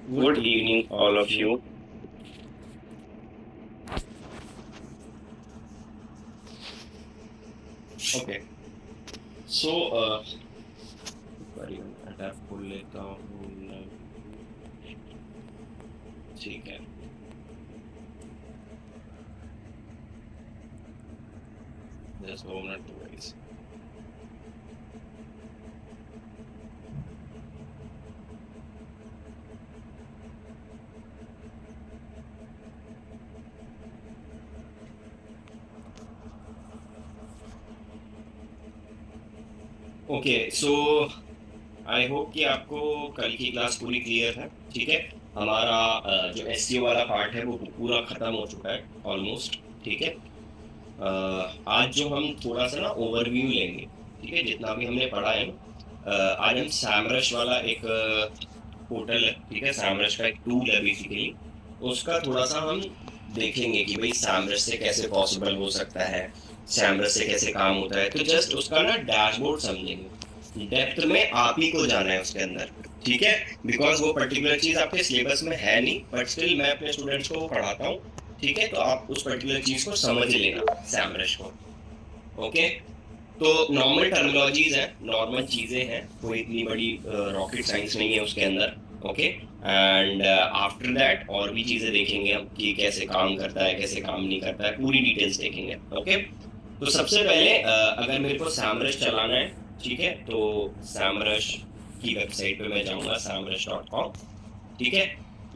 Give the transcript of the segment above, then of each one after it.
Good evening, all of you. Okay, so sorry, मैं tab खोल लेता हूँ। ठीक है। Just 1 minute, guys. Okay, so I hope कि आपको कल की क्लास पूरी क्लियर है। ठीक है। हमारा जो एसईओ वाला पार्ट है वो पूरा खत्म हो चुका है ऑलमोस्ट। ठीक है। आज जो हम थोड़ा सा ना ओवरव्यू लेंगे। ठीक है, जितना भी हमने पढ़ा है ना, आज हम सैमरश वाला एक पोर्टल है। ठीक है, सैमरश का एक टूल है बेसिकली। उसका थोड़ा सा हम देखेंगे कि भाई सैमरश से कैसे पॉसिबल हो सकता है, सैमरश से कैसे काम होता है। तो जस्ट उसका ना डैशबोर्ड समझेंगे, डेप्थ में आप ही को जाना है उसके अंदर। ठीक है। बिकॉज वो पर्टिकुलर चीज आपके सिलेबस में है नहीं, बट स्टिल मैं अपने स्टूडेंट्स को वो पढ़ाता हूँ। ठीक है, तो आप उस पर्टिकुलर चीज को समझ लेना, सैमरश को। ओके। तो नॉर्मल टर्मिनोलॉजीज हैं, नॉर्मल चीजें हैं, कोई इतनी बड़ी रॉकेट साइंस नहीं है उसके अंदर। ओके। एंड आफ्टर दैट और भी चीजें देखेंगे हम कि कैसे काम करता है, कैसे काम नहीं करता है, पूरी डिटेल्स देखेंगे। ओके। तो सबसे पहले अगर मेरे को सैमरश चलाना है, ठीक है, तो सैमरश की वेबसाइट पे मैं जाऊंगा, samrush.com। ठीक है।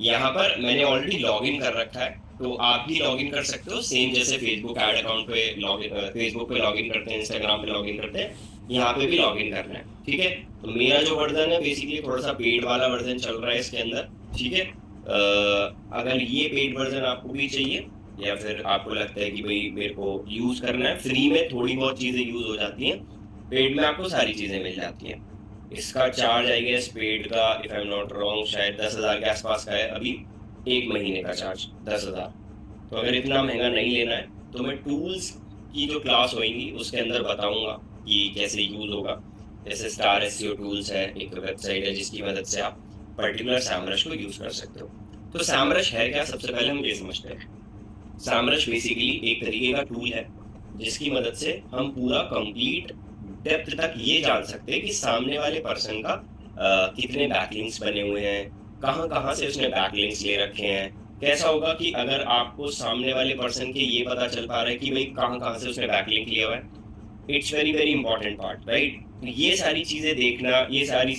यहाँ पर मैंने ऑलरेडी लॉग इन कर रखा है, तो आप भी लॉग इन कर सकते हो, सेम जैसे फेसबुक ऐड अकाउंट पे लॉग इन, फेसबुक पे लॉग इन करते हैं, इंस्टाग्राम पे लॉग इन करते हैं, यहाँ पे भी लॉग इन करना है। ठीक है। तो मेरा जो वर्जन है बेसिकली थोड़ा सा पेड वाला वर्जन चल रहा है इसके अंदर। ठीक है। अगर ये पेड वर्जन आपको भी चाहिए, या फिर आपको लगता है कि भाई मेरे को यूज करना है, फ्री में थोड़ी बहुत चीजें यूज हो जाती हैं, पेड में आपको सारी चीजें मिल जाती हैं। इसका चार्ज आई गेस पेड का, if I am not wrong, शायद 10,000 के आसपास का है अभी, एक महीने का चार्ज 10,000। तो अगर इतना महंगा नहीं लेना है, तो मैं टूल्स की जो क्लास होगी उसके अंदर बताऊंगा कि कैसे यूज होगा। जैसे स्टार एसईओ टूल्स है, एक वेबसाइट है जिसकी मदद से आप पर्टिकुलर सैमरश को यूज कर सकते हो। तो सैमरश है क्या, सबसे पहले हम ये समझते हैं। सैमरश बेसिकली एक तरीके का टूल है जिसकी मदद से हम पूरा कंप्लीट डेप्थ तक ये जान सकते हैं कि सामने वाले पर्सन का कितने बैकलिंक्स बने हुए हैं, कहाँ कहाँ से उसने बैकलिंक्स ले रखे हैं। कैसा होगा कि अगर आपको सामने वाले पर्सन के ये पता चल पा रहा है कि भाई कहाँ कहाँ से उसने बैकलिंक लिया हुआ है, it's very very important part, right. ये सारी चीजें देखना, ये सारी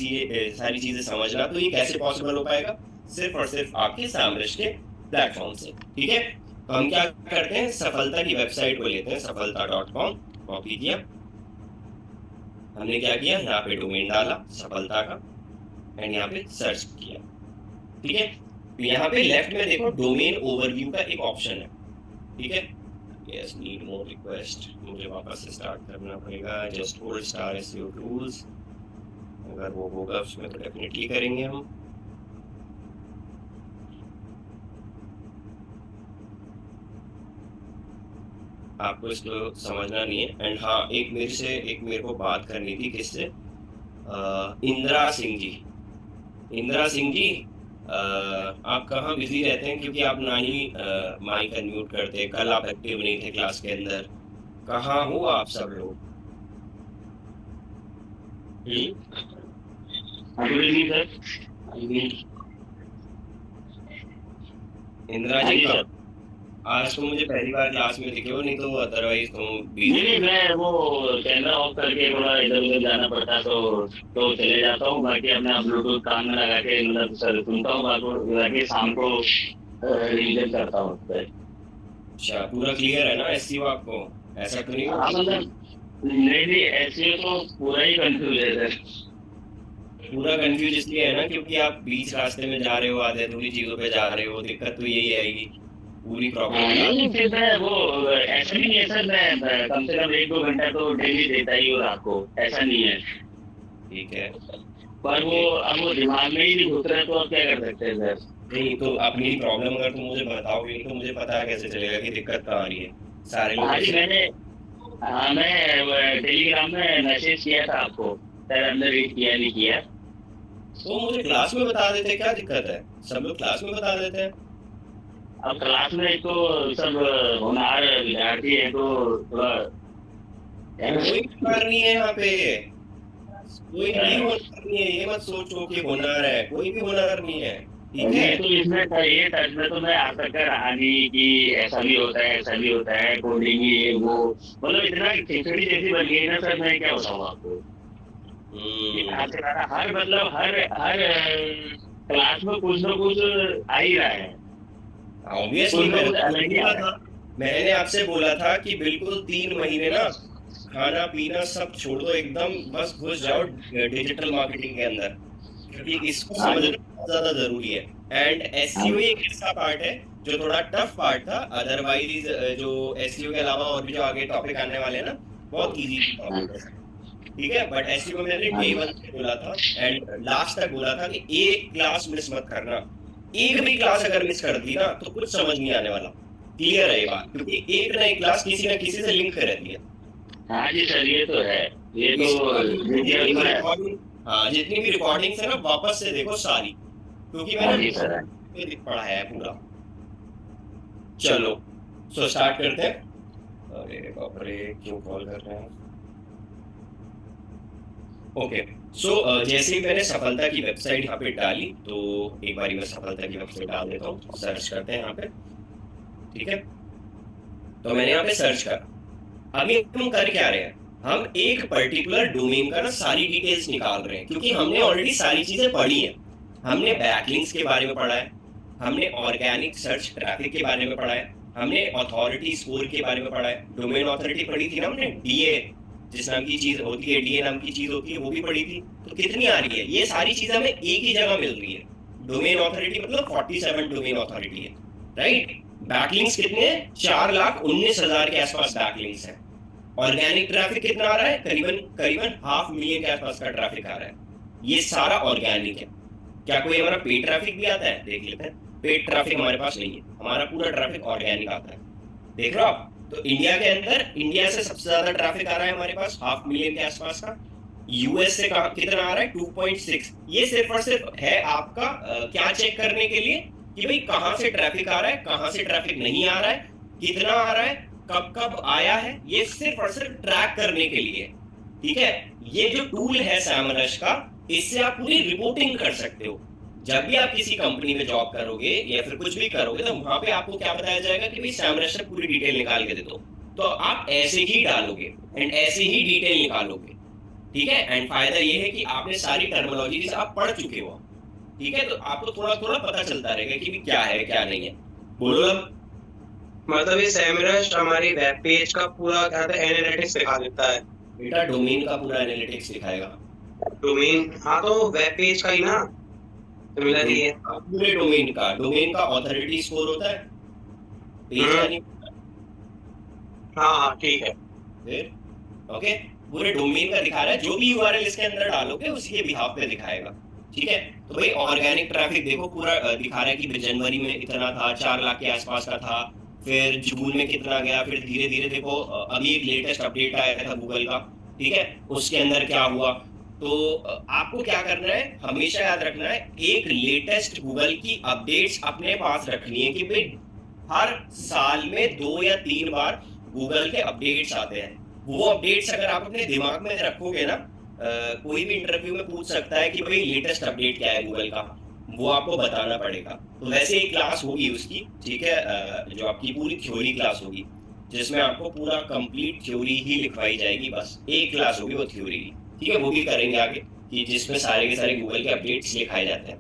चीजें समझना, तो ये कैसे पॉसिबल हो पाएगा, सिर्फ और सिर्फ आपके सैमरश के प्लेटफॉर्म से। ठीक है। तो हम क्या करते हैं, सफलता की वेबसाइट को लेते हैं, सफलता.com। कॉपी किया, हमने क्या किया, यहाँ पे डोमेन डाला सफलता का, एंड यहाँ पे सर्च किया। ठीक है। तो यहाँ पे लेफ्ट में देखो डोमेन ओवरव्यू का एक ऑप्शन है। ठीक है। यस, नीड मोर रिक्वेस्ट, मुझे वापस से स्टार्ट करना पड़ेगा। Just hold star SEO tools, अगर वो होगा उसमें तो डेफिनेटली करेंगे हम। आपको इसको समझना नहीं है। एंड हाँ, एक मेरे को बात करनी थी, किससे, इंदिरा सिंह जी। इंदिरा सिंह जी, आप कहाँ बिजी रहते हैं, क्योंकि आप ना ही माइक अनम्यूट करते, कल आप एक्टिव नहीं थे क्लास के अंदर, कहाँ हो आप सब लोग। Good evening sir. इंदिरा हाँ जी जी कहाँ, सर। आज तो मुझे पहली बार क्लास में दिखे हो, नहीं तो अदरवाइज तुम नहीं बिजी नहीं, रहते हो। मैं वो कैमरा ऑफ करके थोड़ा इधर उधर जाना पड़ता है तो चले जाता हूँ। बाकी अपना ब्लूटूथ कान में लगा के मतलब सर सुनता हूँ, बाकी शाम को रिविजन करता हूँ उस पर। अच्छा, पूरा क्लियर है ना एसईओ आपको, ऐसा तो नहीं हो। हाँ मतलब नहीं नहीं, ऐसे तो पूरा ही कंफ्यूज है सर। पूरा कंफ्यूज इसलिए है ना क्योंकि आप बीच रास्ते में जा रहे हो, आधे अधूरी चीजों पे जा रहे हो, दिक्कत तो यही आएगी। पूरी प्रॉपर हाँ, क्लास। नहीं फिर मैं वो ऐसा नहीं है सर, मैं कम से कम 1-2 घंटा तो डेली देता ही हूँ रात को, ऐसा नहीं है। ठीक है। पर वो ओके। अब वो दिमाग में ही नहीं घुस रहा है, तो अब क्या कर सकते हैं सर। नहीं तो अपनी प्रॉब्लम अगर तुम मुझे बताओगे नहीं तो मुझे पता कैसे चलेगा कि दिक्कत कहाँ आ रही है। सारे लोग हाँ जी, ऐसे। हाँ मैं टेलीग्राम में मैसेज किया था आपको, सर हमने रीड किया नहीं किया। तो मुझे क्लास में बता देते, क्या दिक्कत है, सब लोग क्लास में बता देते हैं। अब क्लास में तो सब होनहार विद्यार्थी है तो थोड़ा है ना। कोई होनहार नहीं है यहाँ पे, कोई भी होनहार नहीं है, ये मत सोचो कि होनहार है, कोई भी होनहार नहीं है, ठीक है। ये तो इसमें था, ये टच में तो मैं आज तक का रहा नहीं कि ऐसा भी होता है, ऐसा भी होता है, कोडिंग ये वो, मतलब इतना खिचड़ी जैसी बन गई ना सर, मैं क्या बताऊँ आपको। ये हम्म। आज से हर मतलब हर हर क्लास में कुछ ना कुछ आ ही रहा है, ऑब्वियसली कुछ ना मैंने कुछ तो अलग ही आ बोला रहा है। था, मैंने आपसे बोला था कि बिल्कुल 3 महीने ना खाना पीना सब छोड़ दो एकदम, बस घुस जाओ डिजिटल मार्केटिंग के अंदर, क्योंकि इसको हाँ जी। समझना बहुत ज्यादा जरूरी है। एंड हाँ एसईओ एक ऐसा पार्ट है जो थोड़ा टफ पार्ट था, अदरवाइज जो एसईओ के अलावा और भी जो आगे टॉपिक आने वाले हैं ना, बहुत इजी हाँ टॉपिक है, ठीक है। बट एसईओ में मैंने हाँ डे जी। 1 से बोला था एंड लास्ट तक बोला था कि एक क्लास मिस मत करना, एक भी क्लास अगर मिस कर दी ना तो कुछ समझ नहीं आने वाला। क्लियर है ये बात, क्योंकि एक ना एक क्लास किसी ना किसी से लिंक रहती है। हाँ जी सर, ये तो है, ये तो इसको आप जितनी भी इसमें। रिकॉर्डिंग, हाँ जितनी भी रिकॉर्डिंग्स है ना वापस से देखो सारी, क्योंकि हाँ मैंने जी बहुत सर। पढ़ाया है पूरा। चलो, सो स्टार्ट करते हैं। अरे बाप रे, क्यों कॉल कर रहे हैं। ओके, सो जैसे ही मैंने सफलता की वेबसाइट यहाँ पे डाली, तो एक बारी मैं सफलता की वेबसाइट डाल देता हूँ, सर्च करते हैं यहाँ पे, ठीक है। तो मैंने यहाँ पे सर्च करा। अभी हम कर क्या रहे हैं, हम एक पर्टिकुलर डोमेन का ना सारी डिटेल्स निकाल रहे हैं, क्योंकि हमने ऑलरेडी सारी चीजें पढ़ी है। हमने बैकलिंक्स के बारे में पढ़ा है, हमने ऑर्गेनिक सर्च ट्रैफिक के बारे में पढ़ा है, हमने अथॉरिटी स्कोर के बारे में पढ़ा है, डोमेन ऑथोरिटी पढ़ी थी ना हमने, डीए जिस नाम की चीज होती है, डीए नाम की चीज होती है, वो भी पढ़ी थी। तो कितनी आ रही है, ये सारी चीजें हमें एक ही जगह मिल रही है। डोमेन ऑथोरिटी मतलब 47 डोमेन ऑथोरिटी है, राइट। बैकलिंक्स कितने हैं, 4,19,000 के आसपास बैकलिंक्स है। ऑर्गेनिक ट्रैफिक कितना आ रहा है, करीबन करीबन 500,000 के आसपास का ट्रैफिक आ रहा है। ये सारा ऑर्गेनिक है। क्या कोई हमारा पेड ट्रैफिक भी आता है, देख लेते हैं। पेड ट्रैफिक हमारे पास नहीं है, हमारा पूरा ट्रैफिक ऑर्गेनिक आता है। देख रहे हो आप, तो इंडिया के अंदर इंडिया से सबसे ज्यादा ट्रैफिक आ रहा है हमारे पास 500,000 के आसपास का। यूएस से कितना आ रहा है, 2.6। ये सिर्फ और सिर्फ है आपका क्या चेक करने के लिए कि भाई कहाँ से ट्रैफिक आ रहा है, कहाँ से ट्रैफिक नहीं आ रहा है, कितना आ रहा है, कब कब आया है, ये सिर्फ और सिर्फ ट्रैक करने के लिए, ठीक है। ये जो टूल है सैमरश का, इससे आप पूरी रिपोर्टिंग कर सकते हो। जब भी आप किसी कंपनी में जॉब करोगे या फिर कुछ भी करोगे, तो वहां पे आपको क्या बताया जाएगा कि भाई सैमरश से पूरी डिटेल निकाल के दे दो। तो आप ऐसे ही डालोगे एंड ऐसे ही डिटेल निकालोगे, ठीक है। एंड फायदा ये है कि आपने सारी टर्मिनोलॉजीज आप पढ़ चुके हो, ठीक है। तो आपको थोड़ा थोड़ा पता चलता रहेगा कि भी क्या है क्या नहीं है। बोलो अब। मतलब ये सेमरश हमारी वेब पेज का पूरा क्या था एनालिटिक्स दिखा देता है। बेटा डोमेन का पूरा एनालिटिक्स दिखाएगा। डोमेन, हाँ तो वेब पेज का ही ना, सिमिलर ही है। पूरे डोमेन का ऑथोरिटी स्कोर होता है, पेज का हम्म। नहीं। हाँ हाँ ठीक है। फिर ओके, पूरे डोमेन का दिखा रहा है, जो भी यूआरएल इसके अंदर डालोगे उसी के बिहाफ पे दिखाएगा, ठीक है। तो भाई ऑर्गेनिक ट्रैफिक देखो पूरा दिखा रहा है कि जनवरी में इतना था, 4 लाख के आसपास का था, फिर जून में कितना गया, फिर धीरे धीरे देखो अभी एक लेटेस्ट अपडेट आया था गूगल का, ठीक है, उसके अंदर क्या हुआ। तो आपको क्या करना है, हमेशा याद रखना है, एक लेटेस्ट गूगल की अपडेट्स अपने पास रखनी है कि भाई हर साल में 2 या 3 बार गूगल के अपडेट्स आते हैं। वो अपडेट्स अगर आप अपने दिमाग में रखोगे ना, कोई भी इंटरव्यू में पूछ सकता है कि भाई लेटेस्ट अपडेट क्या है गूगल का, वो आपको बताना पड़ेगा। तो वैसे एक क्लास होगी उसकी, ठीक है, जो आपकी पूरी थ्योरी क्लास होगी, जिसमें आपको पूरा कंप्लीट थ्योरी ही लिखवाई जाएगी, बस एक क्लास होगी वो थ्योरी की, ठीक है। वो भी करेंगे आगे, कि जिसमें सारे के सारे गूगल के अपडेट्स लिखाए जाते हैं।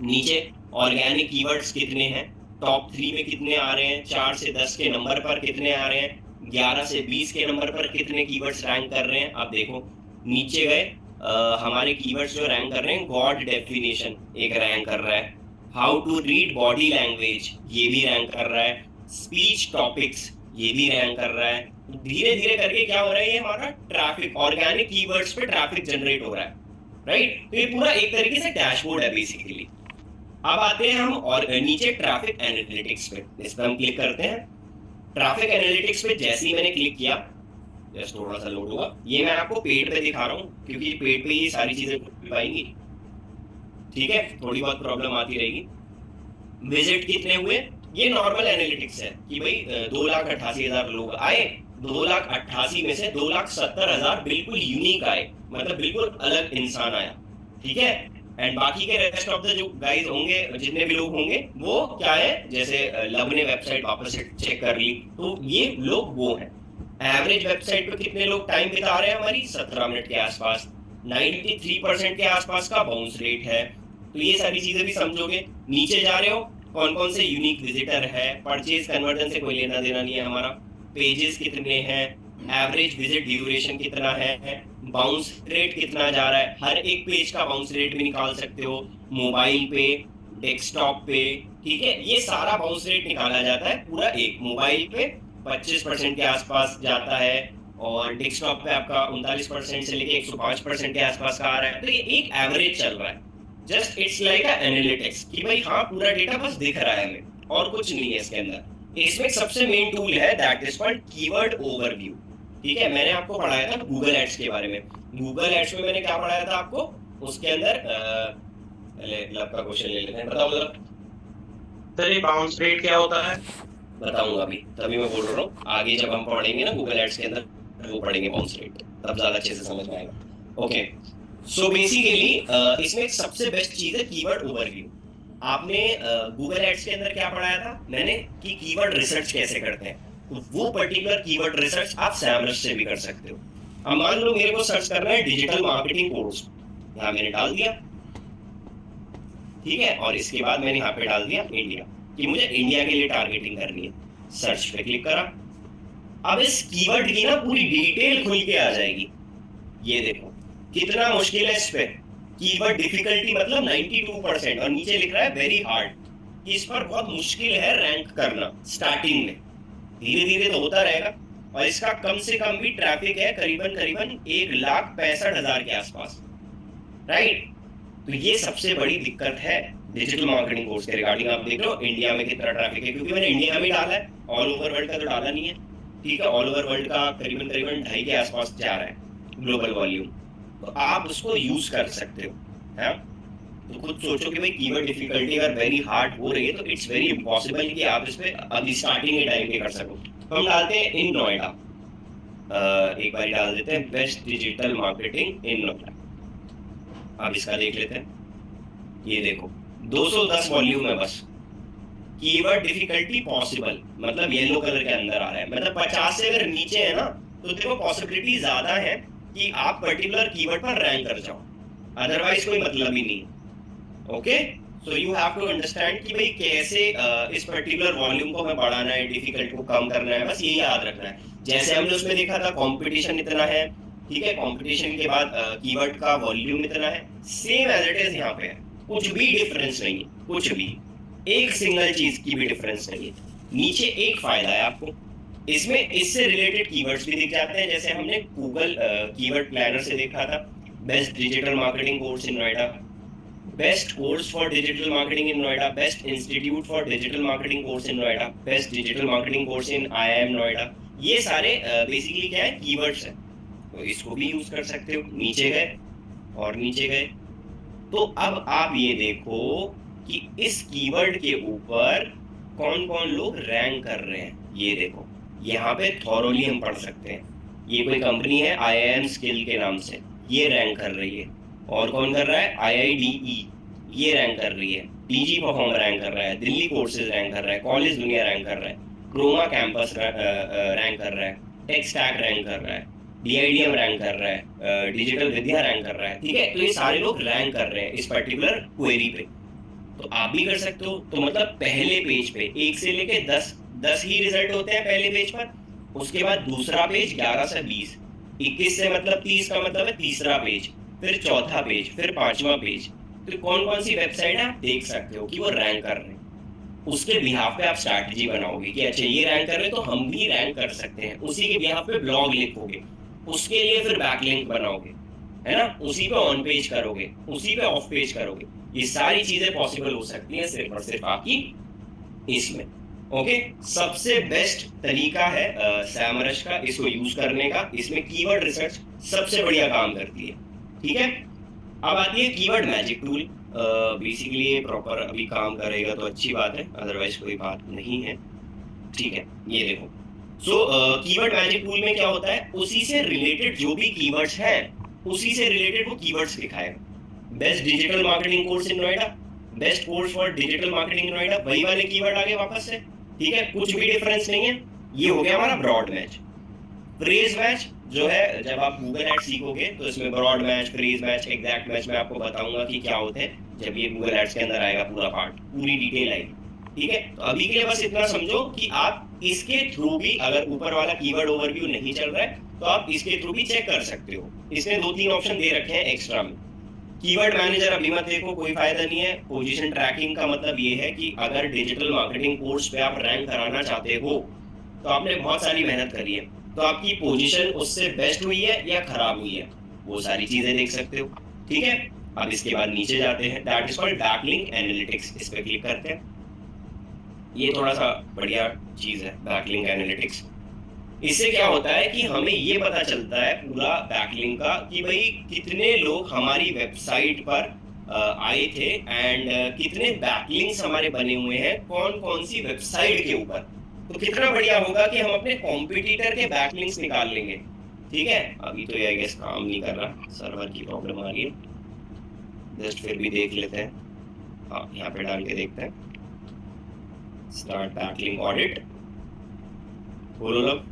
नीचे ऑर्गेनिक कीवर्ड्स कितने हैं, टॉप 3 में कितने आ रहे हैं, 4 से 10 के नंबर पर कितने आ रहे हैं, 11 से 20 के नंबर पर कितने कीवर्ड्स रैंक कर रहे हैं। आप देखो नीचे गए, हमारे कीवर्ड्स जो रैंक कर रहे हैं, गॉड डेफिनेशन एक रैंक कर रहा है, how to read body language ये भी रैंक कर रहा है, स्पीच टॉपिक्स ये भी रैंक कर रहा है। धीरे धीरे करके क्या हो रहा है, ये हमारा ट्रैफिक ऑर्गेनिक कीवर्ड्स पे ट्रैफिक जनरेट हो रहा है, राइट। तो ये पूरा एक तरीके से डैशबोर्ड है बेसिकली। अब आते हैं हम और नीचे ट्रैफिक एनालिटिक्स पे, इस पर हम क्लिक करते हैं। ट्रैफिक एनालिटिक्स पे जैसे ही मैंने क्लिक किया, जस्ट थोड़ा सा लोड होगा, ये मैं आपको पेड पे दिखा रहा हूँ, क्योंकि पेड पे ये सारी चीजें मिल पाएंगी। ठीक है, थोड़ी बहुत प्रॉब्लम आती रहेगी। विजिट कितने हुए, ये नॉर्मल एनालिटिक्स है कि भाई 2,88,000 लोग आए, 2,88,000 में से 2,70,000 बिल्कुल यूनिक आए, मतलब बिल्कुल अलग इंसान आया, ठीक है। एंड बाकी के रेस्ट ऑफ द जो गाइस होंगे, जितने भी लोग होंगे, वो क्या है, जैसे लब ने वेबसाइट वापस चेक कर ली, तो ये लोग वो हैं। एवरेज वेबसाइट पे कितने लोग टाइम बिता रहे हैं, हमारी 17 मिनट के आसपास, 93% के आसपास का बाउंस रेट है। तो ये सारी चीजें भी समझोगे। नीचे जा रहे हो, कौन कौन से यूनिक विजिटर है, परचेज कन्वर्जन से कोई लेना देना नहीं है हमारा, पेजेस कितने हैं, एवरेज विजिट ड्यूरेशन कितना है, बाउंस रेट कितना जा रहा है, हर एक पेज का बाउंस रेट भी निकाल सकते हो, मोबाइल पे, डेस्कटॉप पे, ठीक है। ये सारा बाउंस रेट निकाला जाता है पूरा, एक मोबाइल पे 25% के आसपास जाता है, और डेस्कटॉप पे आपका 39% से लेके 105% के आसपास का आ रहा है। तो ये एक एवरेज चल रहा है, जस्ट इट्स लाइक एनालिटिक्स कि भाई हाँ पूरा डेटा बस दिख रहा है हमें, और कुछ नहीं है इसके अंदर। इसमें सबसे मेन टूल है that is called keyword overview, ठीक है। मैंने आपको पढ़ाया था गूगल एड्स के बारे में। गूगल एड्स में मैंने क्या पढ़ाया था आपको, उसके अंदर लब का क्वेश्चन ले लेते हैं, बताओ लब। सर ये बाउंस रेट क्या होता है? बताऊंगा अभी, तभी मैं बोल रहा हूँ, आगे जब हम पढ़ेंगे ना गूगल एड्स के अंदर, वो पढ़ेंगे बाउंस रेट, तब ज्यादा अच्छे से समझ में आएगा। ओके, सो बेसिकली इसमें सबसे बेस्ट चीज है कीवर्ड ओवरव्यू। आपने गूगल एड्स के अंदर क्या पढ़ाया था मैंने, कि कीवर्ड रिसर्च कैसे करते हैं। तो वो पर्टिकुलर कीवर्ड रिसर्च आप सैमरस से भी कर सकते हो। अब मान लो मेरे को सर्च करना है डिजिटल मार्केटिंग कोर्स, यहाँ मैंने डाल दिया, ठीक है। और इसके बाद मैंने यहाँ पे डाल दिया इंडिया, कि मुझे इंडिया के लिए टारगेटिंग करनी है। सर्च पे क्लिक करा, अब इस कीवर्ड की ना पूरी डिटेल खुल के आ जाएगी। ये देखो कितना मुश्किल है इस पे, कीवर्ड डिफिकल्टी मतलब 92%, और नीचे लिख रहा है वेरी हार्ड, कि इस पर बहुत मुश्किल है रैंक करना स्टार्टिंग में, धीरे धीरे तो होता रहेगा। और इसका कम से कम भी ट्रैफिक है करीबन 1,65,000 के आसपास, राइट। तो ये सबसे बड़ी दिक्कत है डिजिटल मार्केटिंग कोर्स के रिगार्डिंग। आप देख लो इंडिया में कितना ट्रैफिक है, क्योंकि मैंने इंडिया में डाला है, ऑल ओवर वर्ल्ड का तो डाला नहीं है, ठीक है। ऑल ओवर वर्ल्ड का करीबन 2.5 के आसपास जा रहा है ग्लोबल वॉल्यूम, तो आप उसको यूज कर सकते हो, है। तो खुद सोचो कि भाई कीवर्ड डिफिकल्टी अगर वेरी हार्ड हो रही है, तो इट्स वेरी इम्पॉसिबल कि आप इस पे अभी स्टार्टिंग के टाइम पे कर सको। तो हम डालते हैं इन नोएडा, एक बार डाल देते हैं best digital marketing in Noida. अब इसका देख लेते हैं, ये देखो 210 वॉल्यूम है बस। कीवर्ड डिफिकल्टी पॉसिबल मतलब येलो कलर के अंदर आ रहा है, मतलब 50 से अगर नीचे है ना, तो देखो पॉसिबिलिटी ज्यादा है कि आप पर्टिकुलर कीवर्ड पर रैंक कर जाओ, अदरवाइज कोई मतलब ही नहीं। Okay, so you have to understand कि भाई कैसे इस पर्टिकुलर वॉल्यूम को हमें बढ़ाना है, डिफिकल्टी को कम करना है, बस ये याद रखना है। जैसे हमने उसमें देखा था कंपटीशन इतना है, ठीक है, कंपटीशन के बाद कीवर्ड का वॉल्यूम इतना है, सेम एज इट इज यहाँ पे है, कुछ भी डिफरेंस नहीं है, कुछ भी एक सिंगल चीज की भी डिफरेंस नहीं है। नीचे एक फायदा है आपको, इसमें इससे रिलेटेड कीवर्ड्स भी दिख जाते हैं, जैसे हमने गूगल कीवर्ड प्लानर से देखा था, best digital marketing course in Noida, best course for digital marketing in Noida, best institute for digital marketing course in Noida, best digital marketing course in IIM Noida. ये सारे बेसिकली क्या है, कीवर्ड्स हैं, तो इसको भी यूज कर सकते हो। नीचे गए और नीचे गए, तो अब आप ये देखो कि इस कीवर्ड के ऊपर कौन कौन लोग रैंक कर रहे हैं। ये देखो यहाँ पे थॉरोली हम पढ़ सकते हैं, ये कोई कंपनी है IIM स्किल के नाम से, ये रैंक कर रही है। और कौन कर रहा है, IIDE ये रैंक कर रही है, DG परफॉर्म रैंक कर रहा है, दिल्ली कोर्सेज रैंक कर रहा है, कॉलेज दुनिया रैंक कर रहा है, क्रोमा कैंपस रैंक कर रहा है, टेक स्टैक रैंक कर रहा है, DIDM रैंक कर रहा है, डिजिटल विद्या रैंक कर रहा है, ठीक है। तो ये सारे लोग रैंक कर रहे हैं इस पर्टिकुलर क्वेरी पे, तो आप भी कर सकते हो। तो मतलब पहले पेज पे 1 से लेके 10 ही रिजल्ट होते हैं पहले पेज पर, उसके बाद दूसरा पेज 11 से 20, 21 से मतलब 30 का मतलब है तीसरा पेज, फिर चौथा पेज, फिर पांचवा पेज। तो कौन कौन सी वेबसाइट है आप देख सकते हो कि वो रैंक कर रहे हैं, उसके बिहाफ पे आप स्ट्रैटेजी बनाओगे कि अच्छा ये रैंक कर रहे हैं तो हम भी रैंक कर सकते हैं, उसी के बिहाफ पे ब्लॉग लिखोगे, उसके लिए फिर बैकलिंक बनाओगे, है ना, उसी पे ऑन पेज करोगे, उसी पे ऑफ पेज करोगे। ये सारी चीजें पॉसिबल हो सकती हैं सिर्फ और सिर्फ आपकी इसमें। ओके, सबसे बेस्ट तरीका है सैमरस का इसको यूज करने का, इसमें कीवर्ड रिसर्च सबसे बढ़िया काम करती है, ठीक है। अब आती है कीवर्ड मैजिक टूल। बेसिकली ये प्रॉपर अभी काम करेगा तो अच्छी बात है, अदरवाइज कोई बात नहीं है। ठीक है, ये देखो। सो कीवर्ड मैजिक टूल में क्या होता है, उसी से रिलेटेड जो भी कीवर्ड्स हैं उसी से रिलेटेड वो कीवर्ड्स दिखाएगा। Best digital marketing course in Noida, best course for digital marketing in Noida, वही वाले कीवर्ड आगे वापस से। ठीक है, कुछ भी डिफरेंस नहीं है। ये हो गया हमारा ब्रॉड मैच। फ्रेज मैच जो है, जब आप गूगल एड सीखोगे तो इसमें broad match, phrase match, exact match मैं आपको बताऊंगा कि क्या होते हैं जब ये गूगल एड्स के अंदर आएगा, पूरा पार्ट, पूरी डिटेल आएगी। ठीक है, तो अभी के लिए बस इतना समझो कि आप इसके थ्रू भी, अगर ऊपर वाला कीवर्ड ओवरव्यू नहीं चल रहा है तो आप इसके थ्रू भी चेक कर सकते हो। इसने 2-3 ऑप्शन दे रखे हैं एक्स्ट्रा में। कीवर्ड मैनेजर अभी मत देखो, कोई फायदा नहीं है। पोजीशन ट्रैकिंग का मतलब ये है कि अगर डिजिटल मार्केटिंग कोर्स पे आप रैंक कराना चाहते हो तो आपने बहुत सारी मेहनत करी है, तो आपकी पोजीशन उससे बेस्ट हुई है या खराब हुई है, वो सारी चीजें देख सकते हो। ठीक है, अब इसके बाद नीचे जाते हैं, that is called backlink analytics. इस पे क्लिक करते हैं। ये थोड़ा सा बढ़िया चीज है बैकलिंक एनालिटिक्स। इससे क्या होता है कि हमें ये पता चलता है पूरा बैकलिंक का कि भाई कितने लोग हमारी वेबसाइट पर आए थे एंड कितने बैकलिंक्स हमारे बने हुए हैं कौन कौन सी वेबसाइट के ऊपर। तो कितना बढ़िया होगा कि हम अपने कॉम्पिटिटर के बैकलिंक्स निकाल लेंगे। ठीक है, अभी तो ये आई गेस काम नहीं कर रहा, सर्वर की प्रॉब्लम आ रही है। जस्ट फिर भी देख लेते हैं। हाँ, यहाँ पे डाल के देखते हैं, स्टार्ट बैकलिंक ऑडिट। बोलो लोग।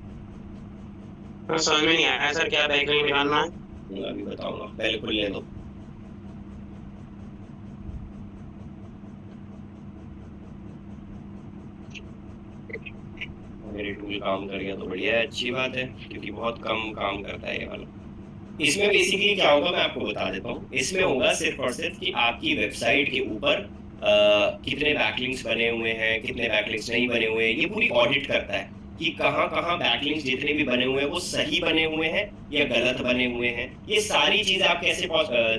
समझ में नहीं आया सर, क्या बैकलिंक निकालना है? मैं अभी बताऊंगा, पहले खुलने दो। मेरे टूल काम कर गया तो बढ़िया है, अच्छी बात है, क्योंकि बहुत कम काम करता है ये वाला। इसमें बेसिकली क्या होगा मैं आपको बता देता हूँ। इसमें होगा सिर्फ और सिर्फ कि आपकी वेबसाइट के ऊपर कितने बैकलिंक्स बने हुए हैं, कितने बैकलिंक्स नहीं बने हुए हैं, ये पूरी ऑडिट करता है कि कहाँ कहाँ बैकलिंक्स जितने भी बने हुए हैं वो सही बने हुए हैं या गलत बने हुए हैं। ये सारी चीज आप कैसे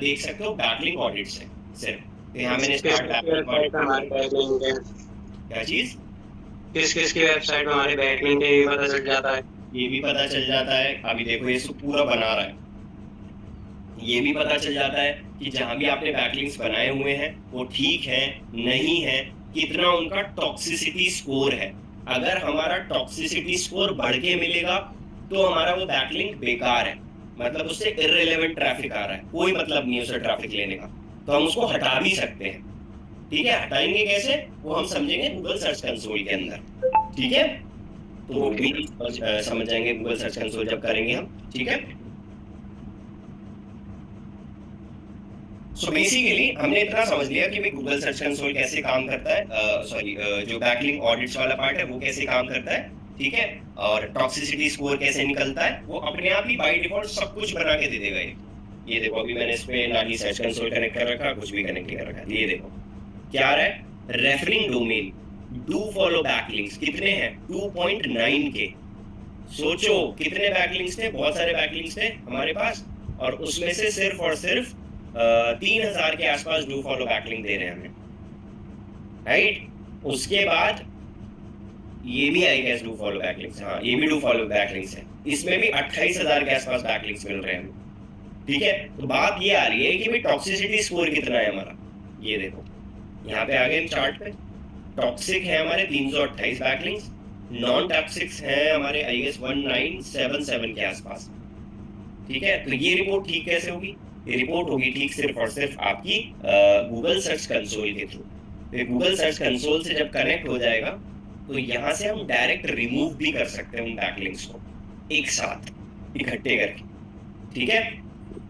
देख सकते हो, बैकलिंक ऑडिट से सिर्फ। तो यहाँ मैंने स्टार्ट बैकलिंक ऑडिट। क्या चीज? किस किस की वेबसाइट में हमारे बैकलिंक है ये पता चल जाता है। ये भी पता चल जाता है। अभी देखो ये सब पूरा बना रहा है, ये भी पता चल जाता है कि जहां भी आपने बैकलिंक्स बनाए हुए हैं वो ठीक है नहीं है, कितना उनका टॉक्सिसिटी स्कोर है। अगर हमारा टॉक्सिसिटी स्कोर बढ़ के मिलेगा तो हमारा वो बैकलिंक बेकार है, मतलब उससे इररिलेवेंट ट्रैफिक आ रहा है, कोई मतलब नहीं है उसे ट्रैफिक लेने का, तो हम उसको हटा भी सकते हैं। ठीक है, हटाएंगे कैसे वो हम समझेंगे गूगल सर्च कंसोल के अंदर। ठीक है, तो वो भी समझ जाएंगे गूगल सर्च कंसोल जब करेंगे हम। ठीक है, सो बेसिकली हमने इतना समझ लिया कि भाई गूगल सर्च कंसोल कैसे काम करता है, सॉरी जो बैकलिंक ऑडिट्स वाला पार्ट है वो कैसे काम करता है। ठीक है, और टॉक्सिसिटी स्कोर कैसे निकलता है, वो अपने आप ही बाय डिफॉल्ट सब कुछ बना के दे देगा ये देखो अभी मैंने इस पे ना ही सर्च कंसोल कनेक्ट कर रखा, कुछ भी कनेक्ट कर रखा। ये देखो क्या आ रहा है, referring domain, do follow backlinks कितने हैं, 2.9 के। सोचो कितने बैकलिंक्स थे, बहुत सारे बैकलिंक्स थे हमारे पास, और उसमें से सिर्फ और सिर्फ 3000 के आसपास डू फॉलो बैकलिंक दे रहे हैं हमें, राइट। उसके बाद ये भी I guess do follow backlinks, हाँ ये भी डू फॉलो बैकलिंक्स है, इसमें भी 28,000 के आसपास बैकलिंक्स मिल रहे हैं हमें। ठीक है, तो बात ये आ रही है कि भाई टॉक्सिसिटी स्कोर कितना है हमारा। ये देखो यहाँ पे आ गए चार्ट पे, टॉक्सिक है हमारे 328 बैकलिंक्स, नॉन टॉक्सिक है हमारे आई गेस 1977 के आसपास। ठीक है, तो ये रिपोर्ट ठीक कैसे होगी, ये रिपोर्ट होगी ठीक सिर्फ और सिर्फ आपकी गूगल सर्च कंसोल के थ्रू। तो गूगल सर्च कंसोल से जब कनेक्ट हो जाएगा तो यहाँ से हम डायरेक्ट रिमूव भी कर सकते हैं उन बैकलिंक्स को एक साथ इकट्ठे करके। ठीक है,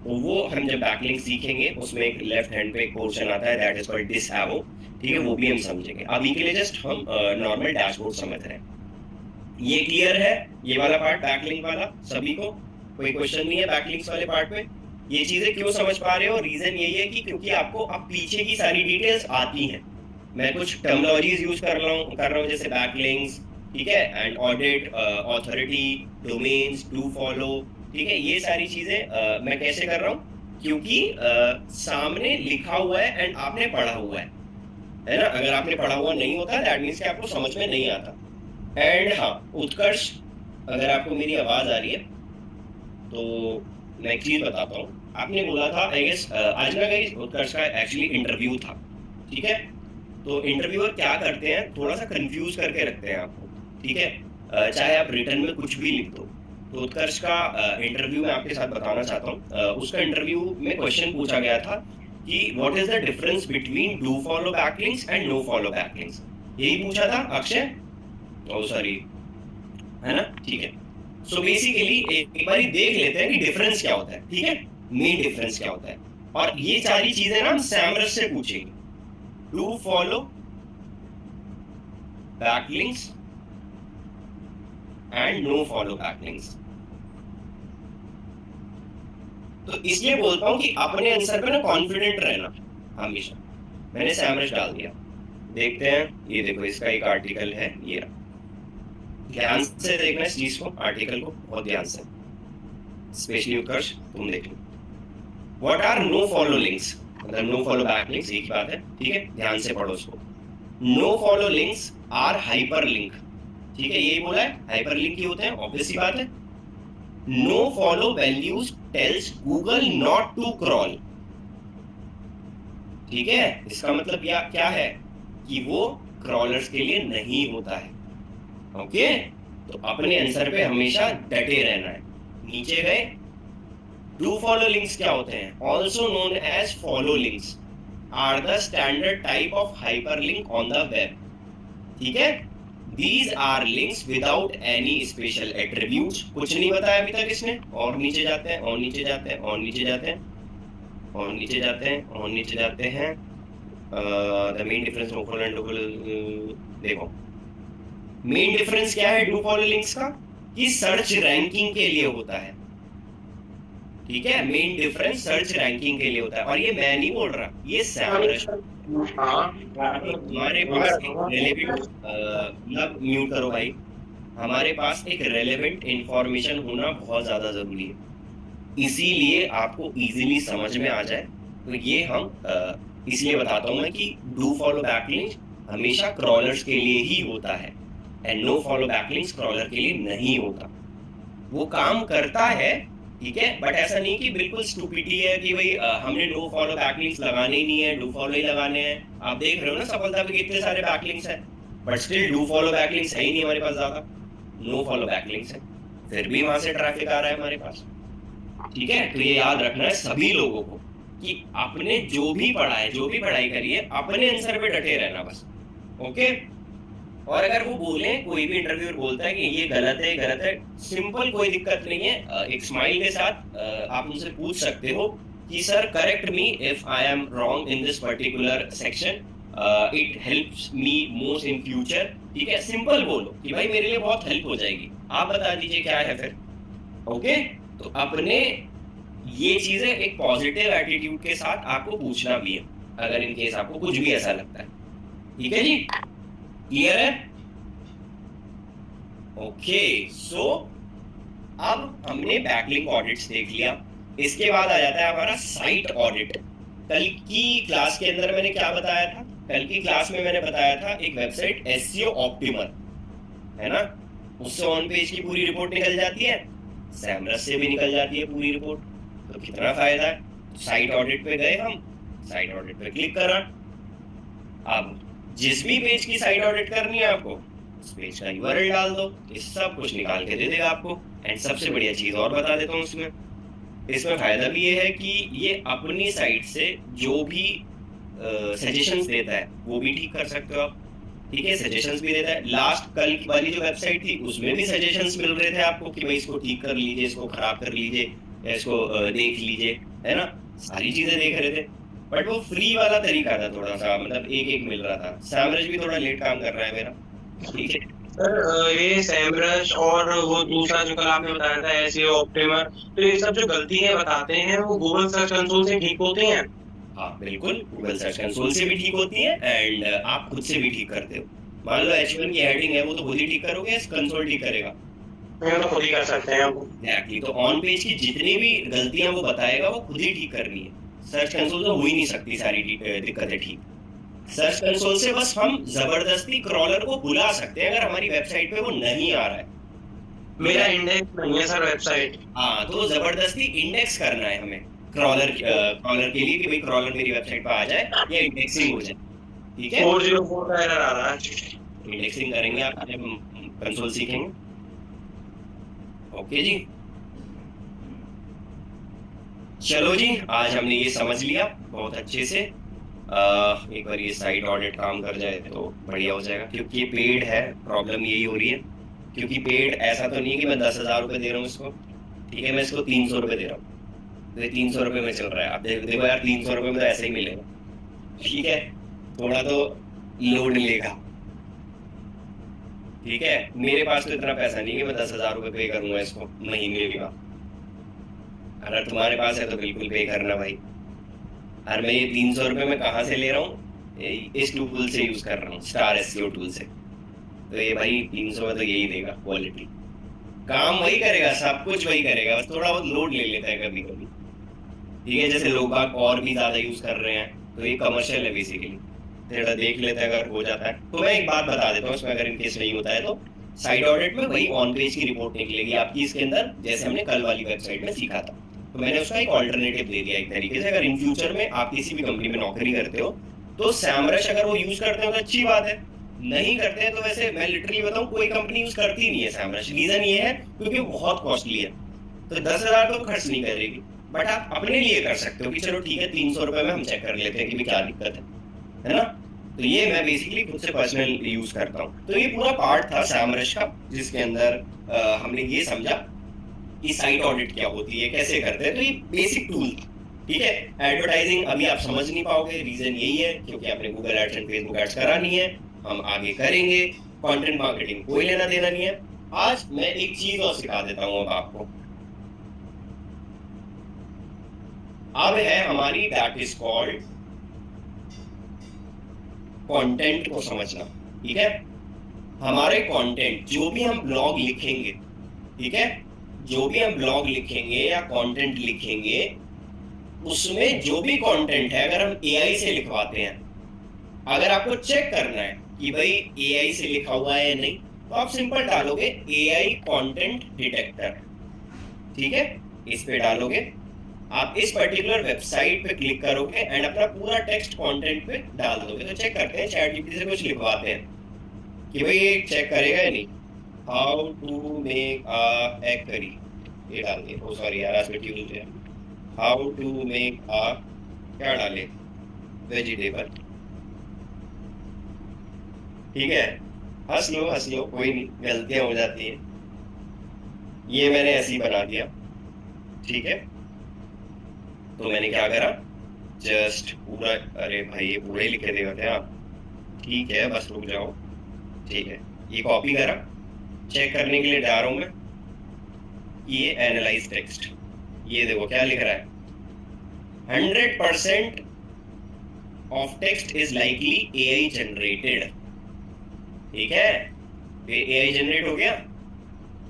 तो वो हम जब बैकलिंक सीखेंगे उसमें एक लेफ्ट हैंड पे एक पोर्शन आता है दैट इज कॉल्ड डिसएवो। ठीक है, वो भी हम समझेंगे। अभी के लिए जस्ट हम नॉर्मल डैशबोर्ड समझ रहे हैं। ये क्लियर है ये वाला पार्ट बैकलिंक वाला सभी को, कोई क्वेश्चन नहीं है बैकलिंक्स वाले पार्ट में। ये चीजें क्यों समझ पा रहे हो, रीजन यही है कि क्योंकि आपको अब पीछे की सारी डिटेल्स आती हैं। मैं कुछ टर्मिनोलॉजीज यूज कर रहा हूँ जैसे बैकलिंक्स, ठीक है, and audit, authority, domains, do follow. ठीक है, ये सारी चीजें मैं कैसे कर रहा हूँ, क्योंकि सामने लिखा हुआ है एंड आपने पढ़ा हुआ है ना। अगर आपने पढ़ा हुआ नहीं होता दैट मीन्स कि आपको समझ में नहीं आता। एंड हाँ उत्कर्ष, अगर आपको मेरी आवाज आ रही है तो मैं एक चीज बताता हूँ, आपने बोला था आई गेस आज ना गाइस उत्कर्ष का एक्चुअली इंटरव्यू था, ठीक है। तो इंटरव्यूअर क्या करते हैं, थोड़ा सा कंफ्यूज करके रखते हैं आपको, ठीक है। चाहे आप रिटर्न में कुछ भी लिख दो। तो उत्कर्ष का इंटरव्यू मैं आपके साथ बताना चाहता हूँ। उसका इंटरव्यू में क्वेश्चन पूछा गया था कि what is the difference between do follow backlinks and no follow backlinks, यही पूछा था अक्षय। ओ सॉरी, है ना, ठीक है। सो बेसिकली एक बार देख लेते हैं कि डिफरेंस क्या होता है, ठीक है, मेन डिफरेंस क्या होता है। और ये सारी चीजें ना हम सैमरस से पूछेंगे, do follow backlinks and no follow backlinks. तो इसलिए बोलता हूं कि अपने आंसर पे ना कॉन्फिडेंट रहना हमेशा। मैंने सैमरस डाल दिया, देखते हैं। ये देखो इसका एक आर्टिकल है, ये रहा। ध्यान से देखना इस चीज को, आर्टिकल को बहुत ध्यान से, स्पेशली उत्कर्ष तुम देख लो। What are no follow links, मतलब नो फॉलो बैक लिंक्स एक ही बात है, ठीक है, ध्यान से पढ़ो उसको। No follow links are hyper link, ठीक है, यही बोला है, हाइपर लिंक ही होते हैं, ऑब्वियस सी बात है। No follow values tells Google not to crawl, ठीक है, इसका मतलब क्या है कि वो क्रॉलर्स के लिए नहीं होता है। ओके, तो अपने आंसर पे हमेशा डटे रहना है। नीचे गए, डू फॉलो लिंक्स क्या होते हैं, also known as follow links are the standard type of hyperlink on the web, ठीक है। These are links without any special attributes, कुछ नहीं बताया अभी तक इसने। और नीचे जाते हैं, और नीचे जाते हैं, और नीचे जाते हैं, और नीचे जाते हैं, और नीचे जाते हैं। The main difference no follow and do follow, देखो मेन डिफरेंस क्या है डू फॉलो लिंक्स का, कि सर्च रैंकिंग के लिए होता है, ठीक है। मेन डिफरेंस सर्च रैंकिंग के लिए होता है, और ये मैं नहीं बोल रहा, ये सैमरस। हमारे पास एक रेलेवेंट, मतलब म्यूट करो भाई, हमारे पास एक रेलेवेंट इंफॉर्मेशन होना बहुत ज्यादा जरूरी है, इसीलिए आपको इजीली समझ में आ जाए। तो ये हम इसलिए बताता हूं मैं कि डू फॉलो बैकलिंक हमेशा क्रॉलर्स के लिए ही होता है and no follow backlinks crawler के लिए नहीं होता। वो काम करता है, ठीक है, बट ऐसा नहीं कि बिल्कुल स्टूपिडिटी है कि भाई हमने नो फॉलो बैकलिंक्स लगाने ही नहीं है, डू फॉलो ही लगाने हैं। आप देख रहे हो ना सफलता पे कितने सारे बैकलिंक्स हैं, but still do follow backlinks है ही नहीं हमारे पास, ज्यादा नो फॉलो बैकलिंक्स है, फिर भी वहां से ट्रैफिक आ रहा है हमारे पास, ठीक है। तो ये याद रखना है सभी लोगों को कि आपने जो भी पढ़ा है, जो भी पढ़ाई करी है, अपने आंसर पे डटे रहना बस, ओके। और अगर वो बोले, कोई भी इंटरव्यूअर बोलता है कि ये गलत है, गलत है, सिंपल, कोई दिक्कत नहीं है, एक स्माइल के साथ आप उनसे पूछ सकते हो कि sir correct me if I am wrong in this particular section, it helps me most in future, ठीक है। सिंपल बोलो कि भाई मेरे लिए बहुत हेल्प हो जाएगी, आप बता दीजिए क्या है फिर, ओके। तो अपने ये चीजें एक पॉजिटिव एटीट्यूड के साथ आपको पूछना भी है, अगर इन केस आपको कुछ भी ऐसा लगता है, ठीक है जी, क्लियर है, ओके। सो अब हमने बैकलिंक ऑडिट्स देख लिया, इसके बाद आ जाता है हमारा साइट ऑडिट। कल की क्लास के अंदर मैंने क्या बताया था, कल की क्लास में मैंने बताया था एक वेबसाइट एसईओ ऑप्टिमर है ना, उससे ऑन पेज की पूरी रिपोर्ट निकल जाती है, सैमरस से भी निकल जाती है पूरी रिपोर्ट, तो कितना फायदा है। साइट ऑडिट पे गए हम, साइट ऑडिट पे क्लिक करा, अब जिस भी पेज की साइट ऑडिट करनी है आपको, उस पेज का यूआरएल डाल दो, ये सब कुछ निकाल के दे देगा आपको। एंड सबसे बढ़िया चीज और बता देता हूँ इसमें फायदा भी ये है कि ये अपनी साइट से जो भी सजेशंस देता है वो भी ठीक कर सकते हो आप, ठीक है, सजेशंस भी देता है। लास्ट कल वाली जो वेबसाइट थी उसमें भी सजेशंस मिल रहे थे आपको कि भाई इसको ठीक कर लीजिए, इसको खराब कर लीजिए, या इसको देख लीजिए, है ना, सारी चीजें देख रहे थे। बट वो फ्री वाला तरीका था, थोड़ा सा मतलब एक एक मिल रहा था। सैमरस भी थोड़ा लेट काम कर रहा है मेरा, ठीक है सर। ये सैमरस और वो दूसरा जो कल आपने बताया था एसईओ ऑप्टिमर, तो ये सब जो गलतियां बताते हैं वो गूगल सर्च कंसोल से ठीक होती हैं? हाँ बिल्कुल, गूगल सर्च कंसोल से भी ठीक होती है एंड आप खुद से भी ठीक करते हो। मान लो H1 की हेडिंग है, वो तो खुद ही ठीक करोगे, कंसोल ठीक करेगा, तो खुद ही कर सकते हैं वो। एग्जैक्टली। तो ऑन पेज की जितनी भी गलतियां वो बताएगा वो खुद ही ठीक करनी है, सर्च कंसोल तो हो ही नहीं सकती सारी दिक्कतें ठीक। सर्च कंसोल से बस हम जबरदस्ती क्रॉलर को बुला सकते हैं अगर हमारी वेबसाइट पे वो नहीं आ रहा है। मेरा इंडेक्स नहीं है सर वेबसाइट। हाँ, तो जबरदस्ती इंडेक्स करना है हमें, क्रॉलर के लिए कि भाई क्रॉलर मेरी वेबसाइट पे आ जाए या इंडेक्सिंग हो जाए, ठीक है। 404 का एरर आ रहा है। इंडेक्सिंग करेंगे आप जब कंसोल सीखेंगे। ओके जी, चलो जी, आज हमने ये समझ लिया बहुत अच्छे से। एक बार ये साइट ऑडिट काम कर जाए तो बढ़िया हो जाएगा, क्योंकि ये पेड है, प्रॉब्लम यही हो रही है। क्योंकि पेड ऐसा तो नहीं है कि मैं 10,000 रुपये दे रहा हूँ इसको, ठीक है, मैं इसको 300 रुपये दे रहा हूँ, तो ये 300 रुपये में चल रहा है। अब देखो यार, 300 रुपये में तो ऐसे ही मिलेगा, ठीक है, थोड़ा तो लोड लेगा, ठीक है। मेरे पास तो इतना पैसा नहीं है कि मैं 10,000 रुपये पे करूंगा इसको महीने का। अगर तुम्हारे पास है तो बिल्कुल पे करना भाई। और मैं ये 300 रुपये में कहाँ से ले रहा हूँ, इस टूल से यूज कर रहा हूँ, स्टार एसईओ टूल से। तो ये भाई 300 में तो यही देगा, क्वालिटी काम वही करेगा, सब कुछ वही करेगा, बस थोड़ा बहुत लोड ले लेता है कभी कभी, ठीक है। जैसे लोग बाग और भी ज्यादा यूज कर रहे हैं, तो ये कमर्शियल है बेसिकली, थोड़ा देख लेते हैं, अगर हो जाता है तो। मैं एक बात बता देता हूँ इसमें, अगर इनकेस नहीं होता है तो साइट ऑडिट में वही ऑन पेज की रिपोर्ट निकलेगी आपकी इसके अंदर, जैसे हमने कल वाली वेबसाइट में सीखा था। तो मैंने उसका एक ऑल्टरनेटिव दे दिया एक तरीके से। अगर इन फ्यूचर में आप किसी भी कंपनी में नौकरी करते हो तो सैमरश अगर वो यूज करते हो तो अच्छी बात है, नहीं करते हैं तो वैसे मैं लिटरली बताऊं कोई कंपनी यूज करती नहीं है सैमरश। रीजन ये है क्योंकि वो बहुत कॉस्टली है, तो 10,000 तो खर्च नहीं करेगी। बट आप अपने लिए कर सकते हो कि चलो ठीक है, 300 रुपये में हम चेक कर लेते हैं कि क्या दिक्कत है ना। तो ये मैं बेसिकली खुद से पर्सनल यूज करता हूँ। तो ये पूरा पार्ट था सैमरश का, जिसके अंदर हमने ये समझा कि साइट ऑडिट क्या होती है, कैसे करते हैं। तो ये बेसिक टूल, ठीक है। एडवर्टाइजिंग अभी आप समझ नहीं पाओगे, रीजन यही है क्योंकि आपने Google ads and Facebook ads करानी है, हम आगे करेंगे। कंटेंट मार्केटिंग कोई लेना देना नहीं है। आज मैं एक चीज और सिखा देता हूँ अब आपको। अब है हमारी दैट इज कॉल्ड कंटेंट को समझना, ठीक है। हमारे कंटेंट जो भी हम ब्लॉग लिखेंगे, ठीक है, जो भी हम ब्लॉग लिखेंगे या कंटेंट लिखेंगे, उसमें जो भी कंटेंट है अगर हम एआई से लिखवाते हैं, अगर आपको चेक करना है कि भाई एआई से लिखा हुआ है या नहीं, तो आप सिंपल डालोगे एआई कंटेंट डिटेक्टर, ठीक है। इस पे डालोगे, आप इस पर्टिकुलर वेबसाइट पे क्लिक करोगे एंड अपना पूरा टेक्स्ट कंटेंट पे डाल दोगे। तो चेक करते हैं, चैटजीपीटी से कुछ लिखवाते हैं कि भाई ये चेक करेगा या नहीं। How to make a egg curry, ये डाल दिया। ओ सॉरी यार, आज Tuesday. How to make a, क्या डाले, वेजिटेबल, ठीक है। हंस लो कोई नहीं, गलतियां हो जाती है। ये मैंने ऐसे ही बना दिया, ठीक है। तो मैंने क्या करा, जस्ट पूरा, अरे भाई ये पूरा ही लिखे देगा क्या, ठीक है बस रुक जाओ, ठीक है। ये कॉपी करा, चेक करने के लिए जा रहा हूं मैं, ये एनालाइज टेक्स्ट, ये देखो क्या लिख रहा है, 100% of text is likely AI generated, ठीक है। एआई जनरेट हो गया,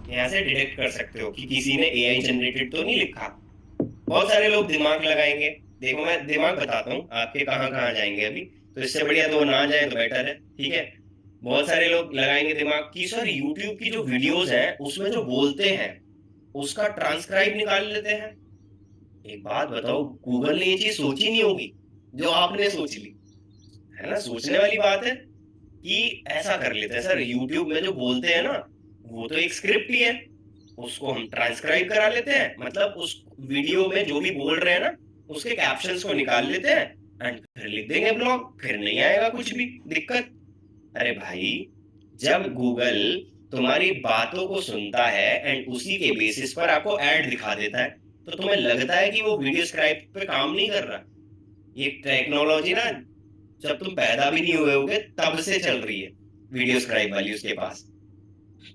यहाँ से डिटेक्ट कर सकते हो कि किसी ने एआई जनरेटेड तो नहीं लिखा। बहुत सारे लोग दिमाग लगाएंगे, देखो मैं दिमाग बताता हूँ आपके कहाँ कहाँ जाएंगे अभी, तो इससे बढ़िया तो ना जाए तो बेटर है, ठीक है। बहुत सारे लोग लगाएंगे दिमाग कि सर यूट्यूब की जो वीडियोस हैं उसमें जो बोलते हैं उसका ट्रांसक्राइब निकाल लेते हैं। एक बात बताओ, गूगल ने ये चीज सोची नहीं होगी जो आपने सोच ली, है ना। सोचने वाली बात है कि ऐसा कर लेते हैं, सर यूट्यूब में जो बोलते हैं ना वो तो एक स्क्रिप्ट ही है, उसको हम ट्रांसक्राइब करा लेते हैं, मतलब उस वीडियो में जो भी बोल रहे हैं ना उसके कैप्शंस को निकाल लेते हैं एंड फिर लिख देंगे ब्लॉग, फिर नहीं आएगा कुछ भी दिक्कत। अरे भाई, जब गूगल तुम्हारी बातों को सुनता है एंड उसी के बेसिस पर आपको ऐड दिखा देता है, तो तुम्हें लगता है कि वो वीडियो स्क्राइब पे काम नहीं कर रहा। ये टेक्नोलॉजी ना जब तुम पैदा भी नहीं हुए होगे तब से चल रही है, वीडियो स्क्राइब वाली उसके पास,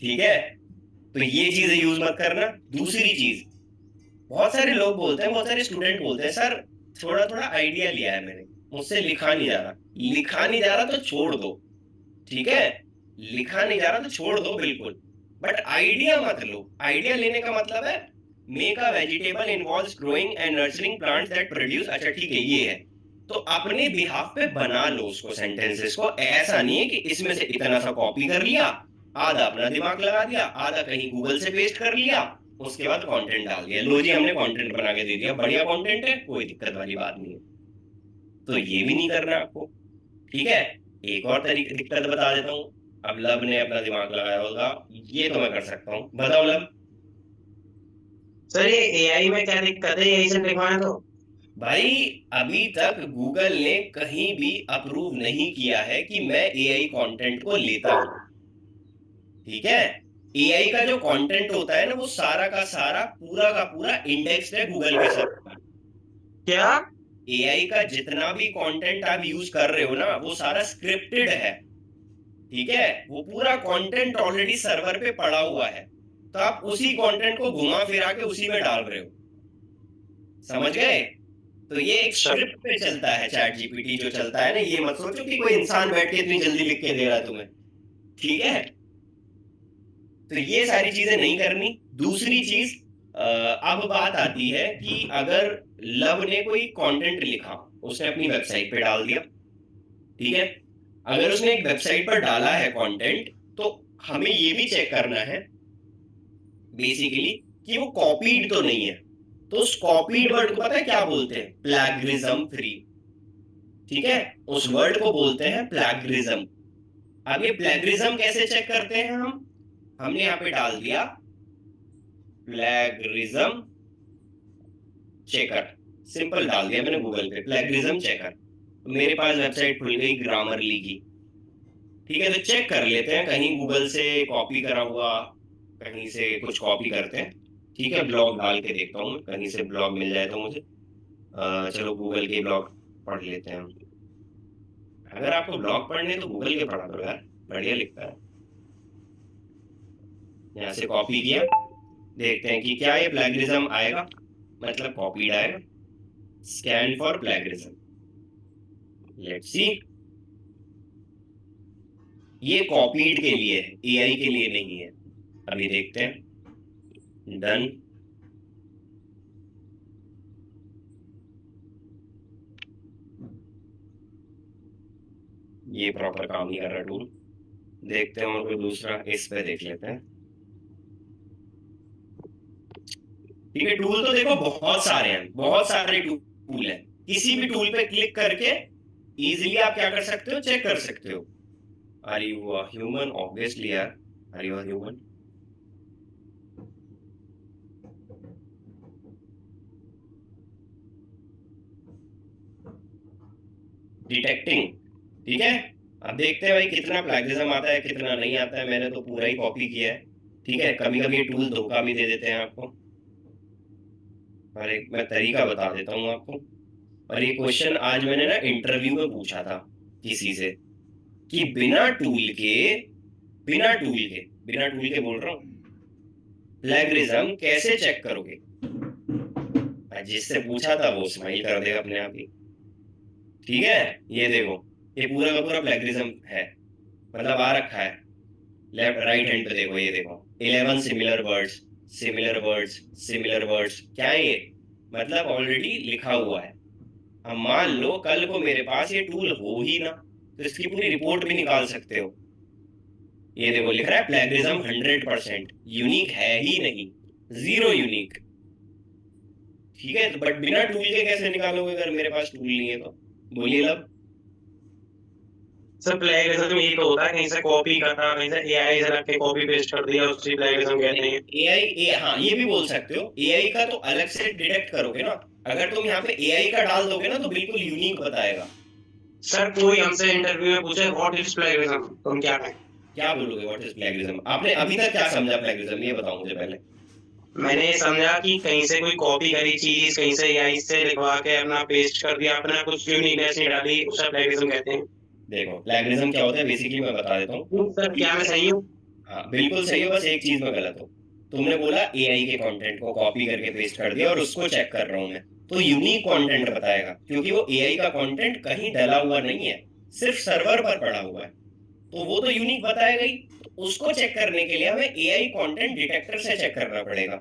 ठीक है। तो ये चीजें यूज मत करना। दूसरी चीज, बहुत सारे लोग बोलते हैं, बहुत सारे स्टूडेंट बोलते हैं, सर थोड़ा थोड़ा आइडिया लिया है मैंने, मुझसे लिखा नहीं जा रहा। लिखा नहीं जा रहा तो छोड़ दो, ठीक है। लिखा नहीं जा रहा तो छोड़ दो बिल्कुल, बट आइडिया मत लो। आइडिया लेने का मतलब है make a vegetable involves growing and nurturing plants that produce, अच्छा ठीक है ये है, तो अपने बिहाफ पे बना लो उसको, सेंटेंसेस को। ऐसा नहीं है कि इसमें से इतना सा कॉपी कर लिया, आधा अपना दिमाग लगा दिया, आधा कहीं गूगल से पेस्ट कर लिया, उसके बाद कंटेंट डाल दिया, लो जी हमने कंटेंट बना के दे दिया, बढ़िया कंटेंट है, कोई दिक्कत वाली बात नहीं है। तो ये भी नहीं करना आपको, ठीक है। एक और तरीके दिक्कत बता देता हूँ। अब लब ने अपना दिमाग लगाया होगा, ये तो मैं कर सकता हूँ, बताओ लब। सर ये एआई में क्या दिक्कत है, यही से लिखवाएं तो। भाई अभी तक गूगल ने कहीं भी अप्रूव नहीं किया है कि मैं एआई कंटेंट को लेता हूं, ठीक है। एआई का जो कंटेंट होता है ना, वो सारा का पूरा इंडेक्स्ड है गूगल के सर्वर पर। क्या? एआई का जितना भी कंटेंट आप यूज कर रहे हो ना, वो सारा स्क्रिप्टेड है, ठीक है। वो पूरा कंटेंट ऑलरेडी सर्वर पे पड़ा हुआ है, तो आप उसी कंटेंट को घुमा फिरा के उसी में डाल रहे हो, समझ गए। तो ये एक सर स्क्रिप्ट पे चलता है चैट जीपीटी जो चलता है ना, ये मत सोचो कि कोई इंसान बैठ के इतनी जल्दी लिख के दे रहा है तुम्हें, ठीक है। तो ये सारी चीजें नहीं करनी। दूसरी चीज, अब बात आती है कि अगर लव ने कोई कंटेंट लिखा, उसने अपनी वेबसाइट पे डाल दिया, ठीक है। अगर उसने एक वेबसाइट पर डाला है कंटेंट, तो हमें ये भी चेक करना है बेसिकली कि वो कॉपीड तो नहीं है। तो उस कॉपीड वर्ड को पता है क्या बोलते हैं? प्लैगरिज्म फ्री, ठीक है। उस वर्ड को बोलते हैं प्लैगरिज्म। अब ये प्लैगरिज्म कैसे चेक करते हैं हम? हमने यहाँ पे डाल दिया प्लैगरिज्म चेकर, सिंपल डाल दिया मैंने गूगल पे प्लैगरिज्म चेकर, तो मेरे पास वेबसाइट खुल गई ग्रामरली की, ठीक है। तो चेक कर लेते हैं कहीं गूगल से कॉपी करा हुआ, कहीं से कुछ कॉपी करते हैं, ठीक है। ब्लॉग डाल के देखता हूँ, कहीं से ब्लॉग मिल जाए तो मुझे। चलो गूगल के ब्लॉग पढ़ लेते हैं हम। अगर आपको ब्लॉग पढ़ने हैं तो गूगल के पढ़ा करो यार, बढ़िया लिखता है। यहाँ से कॉपी किया, देखते हैं कि क्या ये प्लैगियरिज्म आएगा, मतलब कॉपीड आएगा। Scan for plagiarism, let's see. ये कॉपीड के लिए है, एआई के लिए नहीं है। अभी देखते हैं, डन। ये प्रॉपर काम नहीं कर रहा टूल, देखते हैं और कोई दूसरा इस पे देख लेते हैं, ठीक है। टूल तो देखो बहुत सारे हैं, बहुत सारे टूल हैं। किसी भी टूल पे क्लिक करके इजीली आप क्या कर सकते हो, चेक कर सकते हो। Are you a human? Obviously यार, are you a human? Detecting, ठीक है। अब देखते हैं भाई कितना प्लैगियरिज्म आता है, कितना नहीं आता है। मैंने तो पूरा ही कॉपी किया है, ठीक है। कभी कभी ये टूल धोखा भी दे देते हैं आपको, और एक मैं तरीका बता देता हूँ आपको। और ये क्वेश्चन आज मैंने ना इंटरव्यू में पूछा था किसी से, कि बिना टूल के बोल रहा हूँ, प्लैगियरिज्म कैसे चेक करोगे? जिससे पूछा था वो स्माइल कर देगा अपने आप ही, ठीक है। ये देखो, ये पूरा का पूरा प्लैगियरिज्म है, मतलब आ रखा है। लेफ्ट राइट हैंड पे देखो, ये देखो 11 similar words, similar words, similar words, क्या है ये? मतलब ऑलरेडी लिखा हुआ है। अब मान लो कल को मेरे पास ये टूल हो ही ना, तो इसकी पूरी रिपोर्ट भी निकाल सकते हो। ये देखो लिख रहा है प्लैगियरिज्म 100%, यूनिक है ही नहीं, जीरो यूनिक, ठीक है। तो बट बिना टूल के कैसे निकालोगे अगर मेरे पास टूल नहीं है तो? बोलिए लब। सर प्लेगरिज्म यही तो होता है, कहीं से कॉपी करना, कहीं से एआई से रख के कॉपी पेस्ट कर दिया, उसी प्लेगरिज्म कहते हैं। एआई, हाँ ये भी बोल सकते हो। एआई का तो अलग से डिटेक्ट करोगे ना, अगर तुम यहाँ पे एआई का डाल दोगे ना तो बिल्कुल यूनिक बताएगा। सर कोई हमसे इंटरव्यू में पूछे व्हाट इज प्लेगरिज्म, तुम क्या कहें? क्या बोलोगे व्हाट इज प्लैगियरिज्म? आपने अभी तक क्या समझा प्लैगियरिज्म, ये बताओ मुझे पहले। मैंने समझा कि कहीं से कोई कॉपी करी चीज, कहीं से एआई से लिखवा के अपना पेस्ट कर दिया, अपना कुछ यूनिकनेस नहीं डाली, उसे प्लेगरिज्म कहते हैं। देखो प्लैगियरिज्म क्या होता है बेसिकली मैं बता देता हूँ। सर क्या मैं सही हूँ? हाँ बिल्कुल सही हो, बस एक चीज में गलत हो। तुमने बोला एआई के कंटेंट को कॉपी करके पेस्ट कर दिया और उसको चेक कर रहा हूं मैं, तो यूनिक कंटेंट बताएगा, क्योंकि वो एआई का कंटेंट कहीं डला हुआ नहीं है, सिर्फ सर्वर पर पड़ा हुआ है, तो वो तो यूनिक बताएगा ही। तो उसको चेक करने के लिए हमें एआई कंटेंट डिटेक्टर से चेक करना पड़ेगा।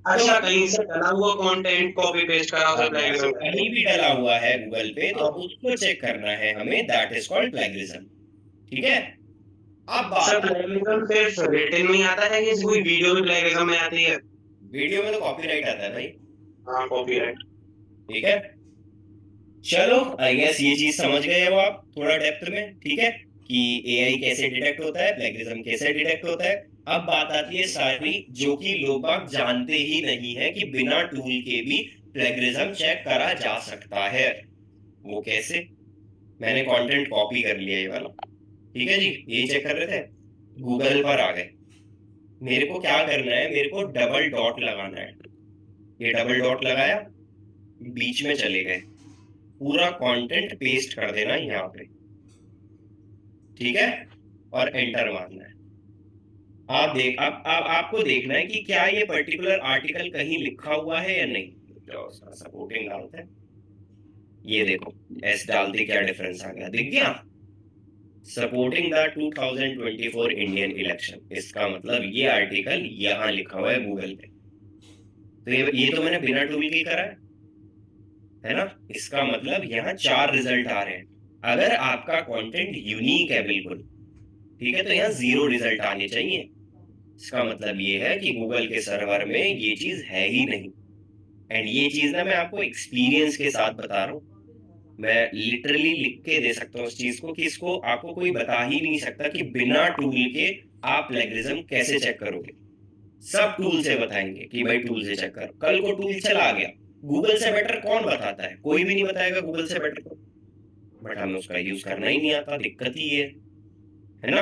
अच्छा, कहीं से डला हुआ कंटेंट कॉपी पेस्ट करा, उसे प्लेगरिज्म कहते कहीं भी डला हुआ है गूगल पे तो उसको चेक करना है हमें, दैट इज कॉल्ड प्लैगियरिज्म, ठीक है। अब हैं। सर बात, प्लेगरिज्म सिर्फ रिटन में आता है कि कोई वीडियो भी प्लेगरिज्म में आती है? वीडियो में तो कॉपीराइट आता है भाई। हाँ कॉपीराइट। ठीक है, चलो आई गेस ये चीज समझ गए हो आप थोड़ा डेप्थ में, ठीक है, कि एआई कैसे डिटेक्ट होता है, प्लेगरिज्म कैसे डिटेक्ट होता है। अब बात आती है सारी जो कि लोग बाग जानते ही नहीं है कि बिना टूल के भी प्लेगरिज्म चेक करा जा सकता है। वो कैसे? मैंने कंटेंट कॉपी कर लिया ये वाला, ठीक है जी, यही चेक कर रहे थे, गूगल पर आ गए। मेरे को क्या करना है, मेरे को डबल डॉट लगाना है। ये डबल डॉट लगाया, बीच में चले गए, पूरा कंटेंट पेस्ट कर देना यहाँ पे, ठीक है, और एंटर मारना है। आप देख आप आपको देखना है कि क्या ये पर्टिकुलर आर्टिकल कहीं लिखा हुआ है या नहीं। जो सपोर्टिंग डालते हैं, ये देखो एस डालते क्या डिफरेंस आ गया, दिख गया, सपोर्टिंग द 2024 इंडियन इलेक्शन। इसका मतलब ये आर्टिकल यहाँ लिखा हुआ है गूगल पे, तो ये तो मैंने बिना टूल के करा है ना। इसका मतलब यहाँ 4 रिजल्ट आ रहे हैं। अगर आपका कंटेंट यूनिक है बिल्कुल, ठीक है, तो यहाँ 0 रिजल्ट आने चाहिए। इसका मतलब ये है कि गूगल के सर्वर में ये चीज है ही नहीं। एंड ये चीज ना मैं आपको एक्सपीरियंस के साथ बता रहा हूँ, मैं लिटरली लिख के दे सकता हूँ इस चीज को, कि इसको आपको कोई बता ही नहीं सकता कि बिना टूल के आप प्लेगरिज्म कैसे चेक करोगे। सब टूल से बताएंगे कि भाई टूल से चेक करो। कल को टूल चला गया, गूगल से बेटर कौन बताता है? कोई भी नहीं बताएगा गूगल से बेटर को, बट हमें उसका यूज करना ही नहीं आता, दिक्कत ही है ना।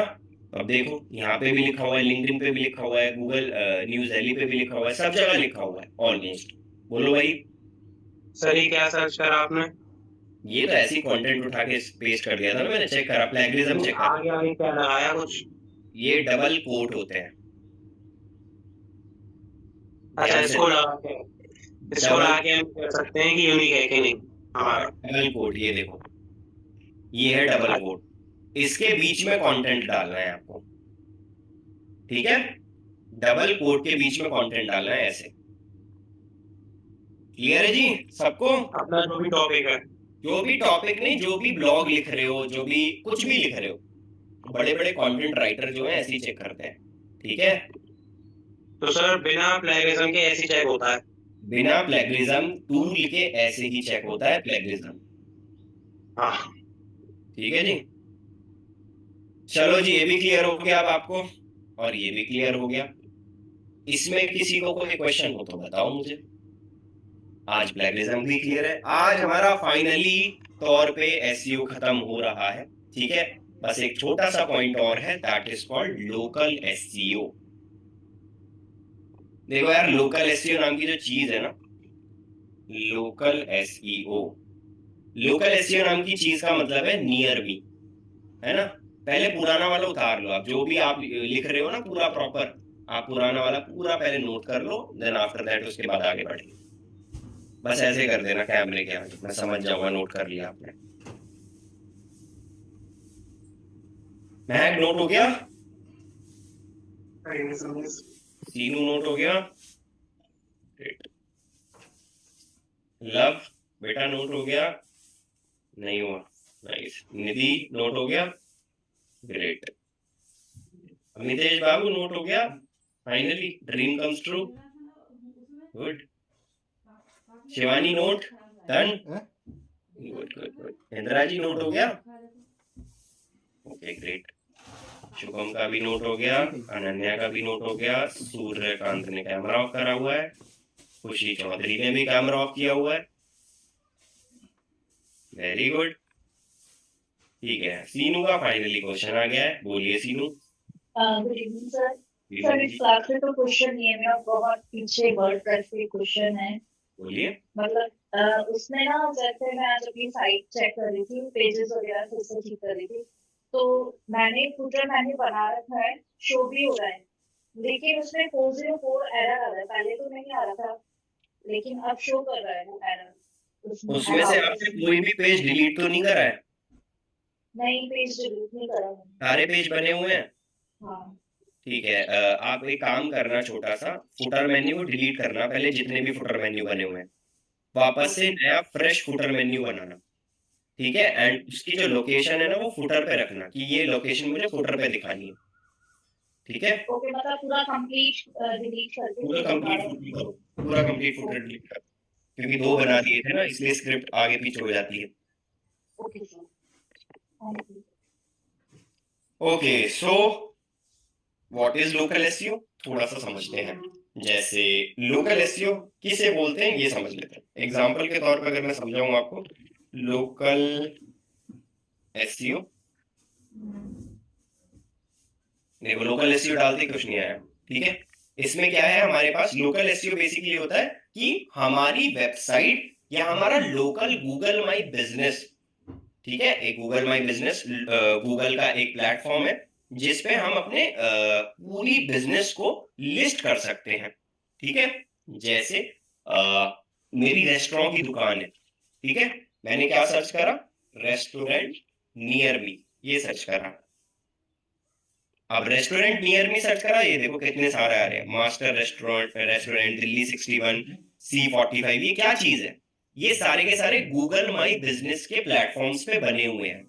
अब देखो यहाँ पे भी लिखा हुआ है, लिंक्डइन पे भी लिखा हुआ है, गूगल न्यूज दिल्ली पे भी लिखा हुआ है, सब जगह लिखा हुआ है ऑलमोस्ट। बोलो भाई। सर ये क्या सर्च करा आपने? ये तो ऐसी कंटेंट उठा के पेस्ट कर दिया था ना मैंने, चेक करा, प्लेगरिज्म चेक करा। आगे आगे क्या लगाया कुछ? ये डबल कोट होते हैं, अच्छा ध्यान से। इसको लगा के, इसको डबल, लगा के हम कर सकते हैं कि यूनिक है कि नहीं हाँ हमारा। डबल कोट, ये देखो, ये है डबल कोट। इसके बीच में कंटेंट डालना है आपको, ठीक है, डबल कोट के बीच में कंटेंट डालना है ऐसे। क्लियर है जी सबको? अपना जो भी टॉपिक है। जो भी टॉपिक नहीं, जो भी ब्लॉग लिख रहे हो, जो भी कुछ भी लिख रहे हो, बड़े बड़े कंटेंट राइटर जो है ऐसे ही चेक करते हैं, ठीक है। तो सर बिना प्लेगरिज्म के ऐसे चेक होता है? बिना प्लेगरिज्म टूल के ऐसे ही चेक होता है प्लेगरिज्म, हाँ। ठीक है जी। चलो जी, ये भी क्लियर हो गया अब आपको, और ये भी क्लियर हो गया। इसमें किसी को कोई क्वेश्चन हो तो बताओ मुझे। आज प्लेगरिज्म भी क्लियर है, आज हमारा फाइनली तौर पे एसईओ खत्म हो रहा है, ठीक है। बस एक छोटा सा पॉइंट और है, that is called local SEO. देखो यार, लोकल एसईओ नाम की जो चीज है ना, लोकल एसईओ, लोकल एसईओ नाम की चीज का मतलब है नियर मी, है ना। पहले पुराना वाला उतार लो, आप जो भी आप लिख रहे हो ना पूरा प्रॉपर, आप पुराना वाला पूरा पहले नोट कर लो, देन आफ्टर दैट उसके बाद आगे बढ़ेंगे। बस ऐसे कर देना कैमरे के आगे, मैं समझ जाऊंगा नोट कर लिया आपने। महक नोट हो गया? सीनू नोट हो गया? ग्रेट। लव बेटा नोट हो गया? नहीं हुआ, नाइस। निधि नोट हो गया? ग्रेट। अमितेश बाबू नोट हो गया? Finally dream comes true, good. Shivani note done, good good good. Indira ji note हो गया? Okay great. शुभम का भी नोट हो गया, अनन्या का भी नोट हो गया, सूर्यकांत ने कैमरा ऑफ करा हुआ है, खुशी चौधरी ने भी कैमरा ऑफ किया हुआ है, वेरी गुड। ठीक है, सीनू का फाइनली क्वेश्चन आ गया है, बोलिए Seenu. Good evening sir. Sir इस क्लास में तो क्वेश्चन नहीं है, मेरा बहुत पीछे वर्डप्रेस पे क्वेश्चन है। बोलिए। मतलब उसमें ना जैसे मैं आज अपनी साइट चेक कर रही थी, पेजेस वगैरह फिर से ठीक कर रही थी, तो मैंने फुटर मेन्यू बना रखा है, शो भी हो रहा है, लेकिन उसमें 404 एरर आ रहा है। पहले तो नहीं आ रहा था, लेकिन अब शो कर रहा है वो एरर। उसमें से आपने कोई भी पेज डिलीट तो नहीं करा है? नहीं, पेज डिलीट नहीं करा मैंने। सारे पेज बने हुए हैं? हाँ ठीक है, आप एक काम करना, छोटा सा फुटर मेन्यू को डिलीट करना पहले, जितने भी फुटर मेन्यू बने हुए हैं, वापस से नया फ्रेश फुटर मेन्यू बनाना, ठीक है। एंड उसकी जो लोकेशन है ना वो फुटर पे रखना, कि ये लोकेशन मुझे फुटर पे दिखानी है, ठीक है, ओके, मतलब पूरा कंप्लीट डिलीट करके पूरा फिर दोबारा। कंप्लीट करो, पूरा कंप्लीट फुटर डिलीट करो, क्योंकि 2 बना दिए थे ना, इसलिए स्क्रिप्ट आगे पीछे हो जाती है। Okay sir, thank you. Okay, so what is local SEO, थोड़ा सा समझते हैं। जैसे लोकल एसईओ किसे बोलते हैं ये समझ लेते हैं। एग्जांपल के तौर पर अगर मैं समझाऊं आपको, लोकल एसईओ, देखो लोकल एसईओ डालते कुछ नहीं आया, ठीक है। इसमें क्या है, हमारे पास लोकल एसईओ बेसिकली होता है कि हमारी वेबसाइट या हमारा लोकल गूगल माई बिजनेस, ठीक है, एक गूगल माई बिजनेस गूगल का एक प्लेटफॉर्म है जिसपे हम अपने पूरी बिजनेस को लिस्ट कर सकते हैं, ठीक है। जैसे मेरी रेस्टोरेंट की दुकान है, ठीक है, मैंने क्या सर्च करा, रेस्टोरेंट नियर मी, ये सर्च करा। अब रेस्टोरेंट नियर मी सर्च करा, ये देखो कितने सारे आ रहे हैं, master restaurant, restaurant Delhi 61, C45, ये क्या चीज है, ये सारे के सारे गूगल माई बिजनेस के प्लेटफॉर्म्स पे बने हुए हैं,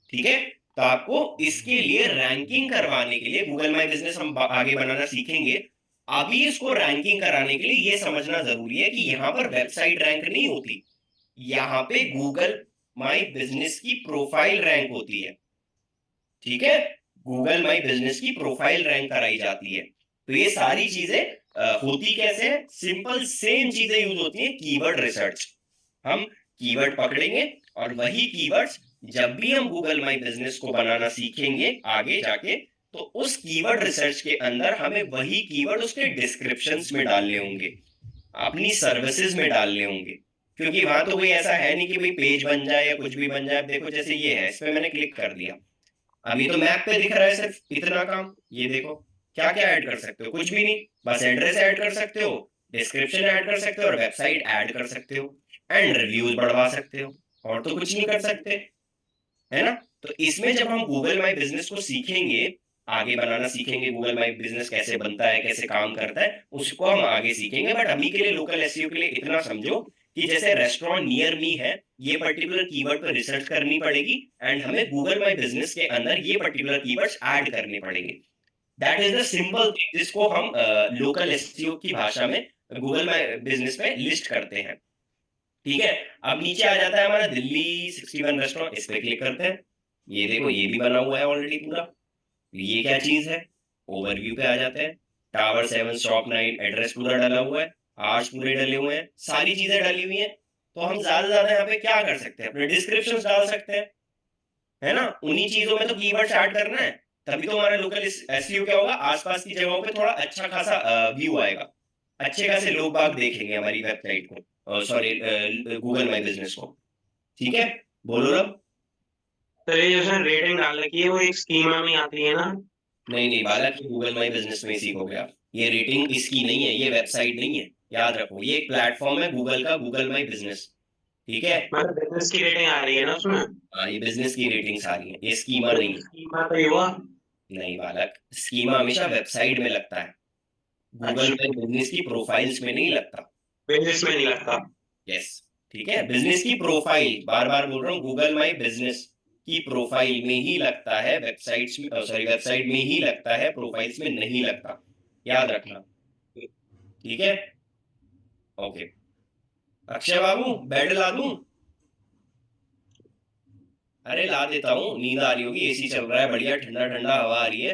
ठीक है। तो आपको इसके लिए रैंकिंग करवाने के लिए, गूगल माई बिजनेस हम आगे बनाना सीखेंगे, अभी इसको रैंकिंग कराने के लिए ये समझना जरूरी है कि यहाँ पर वेबसाइट रैंक नहीं होती, यहाँ पे गूगल माई बिजनेस की प्रोफाइल रैंक होती है, ठीक है। गूगल माई बिजनेस की प्रोफाइल रैंक कराई जाती है। तो ये सारी चीजें होती कैसे है, सिंपल सेम चीजें यूज होती है, कीवर्ड रिसर्च। हम कीवर्ड पकड़ेंगे और वही कीवर्ड्स जब भी हम गूगल माई बिजनेस को बनाना सीखेंगे आगे जाके, तो उस कीवर्ड रिसर्च के अंदर हमें वही कीवर्ड उसके डिस्क्रिप्शंस में डालने होंगे, अपनी सर्विसेज में डालने होंगे, क्योंकि वहां तो कोई ऐसा है नहीं कि भाई पेज बन जाए या कुछ भी बन जाए। देखो जैसे ये है, इस पे मैंने क्लिक कर दिया, अभी तो मैप पे दिख रहा है सिर्फ इतना काम, ये देखो क्या क्या ऐड कर सकते हो, कुछ भी नहीं, बस एड्रेस ऐड कर सकते हो, डिस्क्रिप्शन ऐड कर सकते हो और वेबसाइट ऐड कर सकते हो, एंड रिव्यूज बढ़वा सकते हो, और तो कुछ नहीं कर सकते, है ना। तो इसमें जब हम गूगल माई बिजनेस को सीखेंगे, आगे बनाना सीखेंगे, गूगल माई बिजनेस कैसे बनता है, कैसे काम करता है, उसको हम आगे सीखेंगे। बट अभी के लिए लोकल एसईओ के लिए इतना समझो कि जैसे रेस्टोरेंट नियर मी है, ये पर्टिकुलर कीवर्ड पर रिसर्च करनी पड़ेगी, एंड हमें गूगल माई बिजनेस के अंदर ये पर्टिकुलर कीवर्ड्स ऐड करने पड़ेंगे। That is the simple thing जिसको हम लोकल एसईओ की भाषा में गूगल माई बिजनेस में लिस्ट करते हैं, ठीक है। अब नीचे आ जाता है हमारा दिल्ली 61 रेस्टोरेंट, इस पे क्लिक करते हैं, ये देखो ये भी बना हुआ है ऑलरेडी पूरा, ये क्या चीज है, ओवरव्यू पे आ जाते हैं, टावर 7 शॉप 9, एड्रेस पूरा डाला हुआ है, आवर्स पूरे डले हुए हैं, सारी चीजें डाली हुई हैं। तो हम ज्यादा से ज्यादा यहाँ पे क्या कर सकते हैं, अपने डिस्क्रिप्शन डाल सकते हैं, है ना। उन्हीं चीजों में तो कीवर्ड्स ऐड करना है, तभी तो हमारा लोकल एसईओ क्या होगा, आसपास की जगहों पे थोड़ा अच्छा खासा व्यू आएगा, अच्छे खासे लोग बाग देखेंगे हमारी वेबसाइट को, सॉरी गूगल माई बिजनेस को, ठीक है। बोलो रब। तो ये जो सर रेटिंग डाल रखी है वो एक स्कीमा में आती है ना? नहीं नहीं बालक, गूगल माई बिजनेस में सीखोगे आप, ये रेटिंग इसकी नहीं है, ये वेबसाइट नहीं है, याद रखो, ये एक प्लेटफॉर्म है गूगल का, गूगल माई बिजनेस, ठीक है। मतलब बिजनेस की रेटिंग आ रही है ना उसमें? हाँ, ये बिजनेस की रेटिंग्स आ रही है, ये स्कीमा नहीं है। स्कीमा तो ये हुआ। नहीं बालक, स्कीमा हमेशा वेबसाइट में लगता है, गूगल पे बिजनेस की प्रोफाइल्स में नहीं लगता। बिजनेस में नहीं लगता। यस, ठीक है, बिजनेस की प्रोफाइल, बार बार बोल रहा हूँ, गूगल माई बिजनेस की प्रोफाइल में ही लगता है, वेबसाइट्स में, सॉरी वेबसाइट में ही लगता है, प्रोफाइल्स में नहीं लगता, याद रखना, ठीक है। ओके, अक्षय बाबू बेड ला दूं? अरे ला देता हूँ, नींद आ रही होगी, एसी चल रहा है बढ़िया, ठंडा ठंडा हवा आ रही है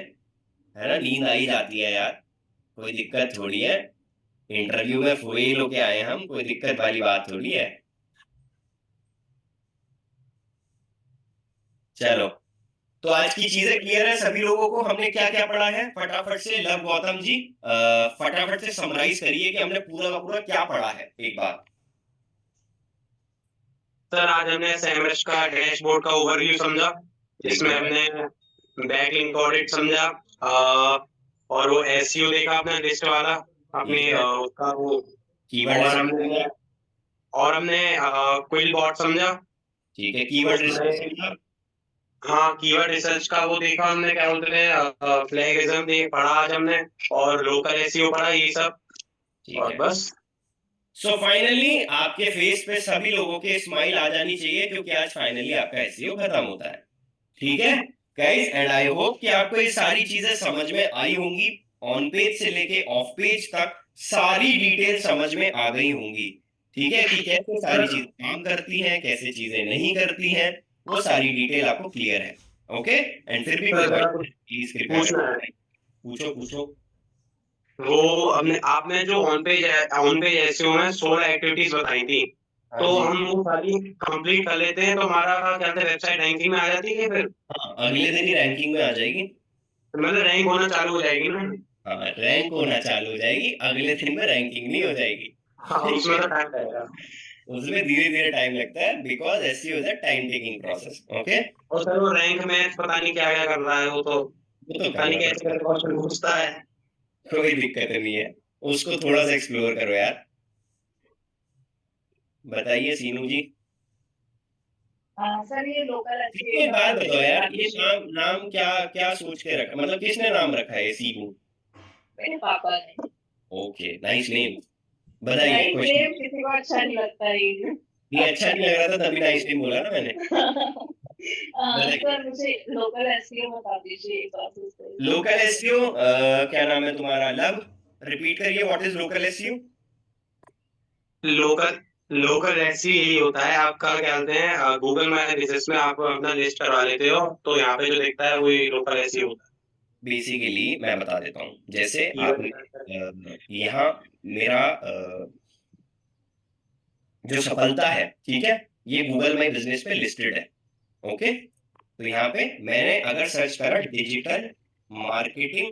ना, नींद आ ही जाती है यार, कोई दिक्कत थोड़ी है, इंटरव्यू में फेल होके आए हम, कोई दिक्कत वाली बात थोड़ी है। चलो, तो आज की चीजें क्लियर है सभी लोगों को, हमने क्या क्या पढ़ा है, फटाफट से लव गौतम जी फटाफट से समराइज करिए कि हमने पूरा का पूरा क्या पढ़ा है एक बार। सर आज हमने सैमरश का डैशबोर्ड का ओवरव्यू समझा, जिसमें हमने बैकलिंक ऑडिट समझा, और वो एसईओ देखा अपना लिस्ट वाला अपनी उसका वो, कीवर्ड, और हमने क्विल बॉट समझा, ठीक है, कीवर्ड रिसर्च, हाँ कीवर्ड रिसर्च का वो देखा हमने, क्या बोलते हैं फ्लैगिज्म देख पढ़ा आज हमने, और लोकल एसईओ पढ़ा, ये सब, और बस। सो फाइनली आपके फेस पे सभी लोगों के स्माइल आ जानी चाहिए, क्योंकि आज फाइनली आपका एसईओ खत्म होता है, ठीक है। गाइस, एंड आई होप कि आपको ये सारी चीजें समझ में आई होंगी। ऑन पेज से लेके ऑफ पेज तक सारी डिटेल समझ में आ गई होंगी। ठीक है, कि कैसे सारी चीजें काम करती हैं, कैसे चीजें नहीं करती हैं, वो सारी डिटेल आपको क्लियर है। ओके, एंड फिर भी कोई सर मेरा क्वेश्चन कुछ प्लीज कृपया पूछना है। करके पूछो पूछो। वो हमने आपने जो ऑन पेज एसईओ में 16 एक्टिविटीज बताई थी, हाँ तो जी। हम वो सारी कंप्लीट कर लेते हैं तो हमारा क्या कहते हैं वेबसाइट रैंकिंग में आ जाती है फिर, हाँ, अगले दिन ही रैंकिंग में आ जाएगी। मतलब रैंक होना चालू हो जाएगी ना। हाँ, रैंक होना चालू हो जाएगी, अगले दिन में रैंकिंग नहीं हो जाएगी। हाँ ठीक उसमें है, तो टाइम लगेगा। उसमें धीरे धीरे टाइम लगता है, because SEO is a time taking process. Okay, और सर वो रैंक मैच पता नहीं क्या क्या कर रहा है, वो तो वो तो पता नहीं करना कैसे पड़ता है, कैसे क्वेश्चन पूछता है। कोई दिक्कत नहीं है। उसको थोड़ा सा एक्सप्लोर करो यार। बताइए सीनू जी। सर ये लोकल सीनू, एसईओ एक का बात बताओ मुझे यार, ये एप्रिशिएट नाम नाम क्या क्या सोच के रखा, मतलब किसने नाम रखा है ये सीनू? मेरे पापा ने। Okay, nice name. बताइए नाइस क्वेश्चन। नेम किसी को अच्छा नहीं लगता है ये। नहीं, अच्छा नहीं लग रहा था तभी नाइस नेम बोला ना मैंने। बताइए। सर मुझे लोकल एसईओ बता दीजिए एक बार फिर से। लोकल एसईओ, क्या नाम है तुम्हारा? लब, रिपीट करिए, what is local SEO? Local local SE यही होता है आपका, क्या कहते हैं गूगल माई बिजनेस में आप अपना लिस्ट करवा लेते हो तो यहाँ पे जो दिखता है वही लोकल एसई होता बेसिकली मैं बता देता हूँ, जैसे आपने है। यहाँ मेरा जो सफलता है, ठीक है, ये गूगल माई बिजनेस पे लिस्टेड है। ओके, तो यहाँ पे मैंने अगर सर्च करा डिजिटल मार्केटिंग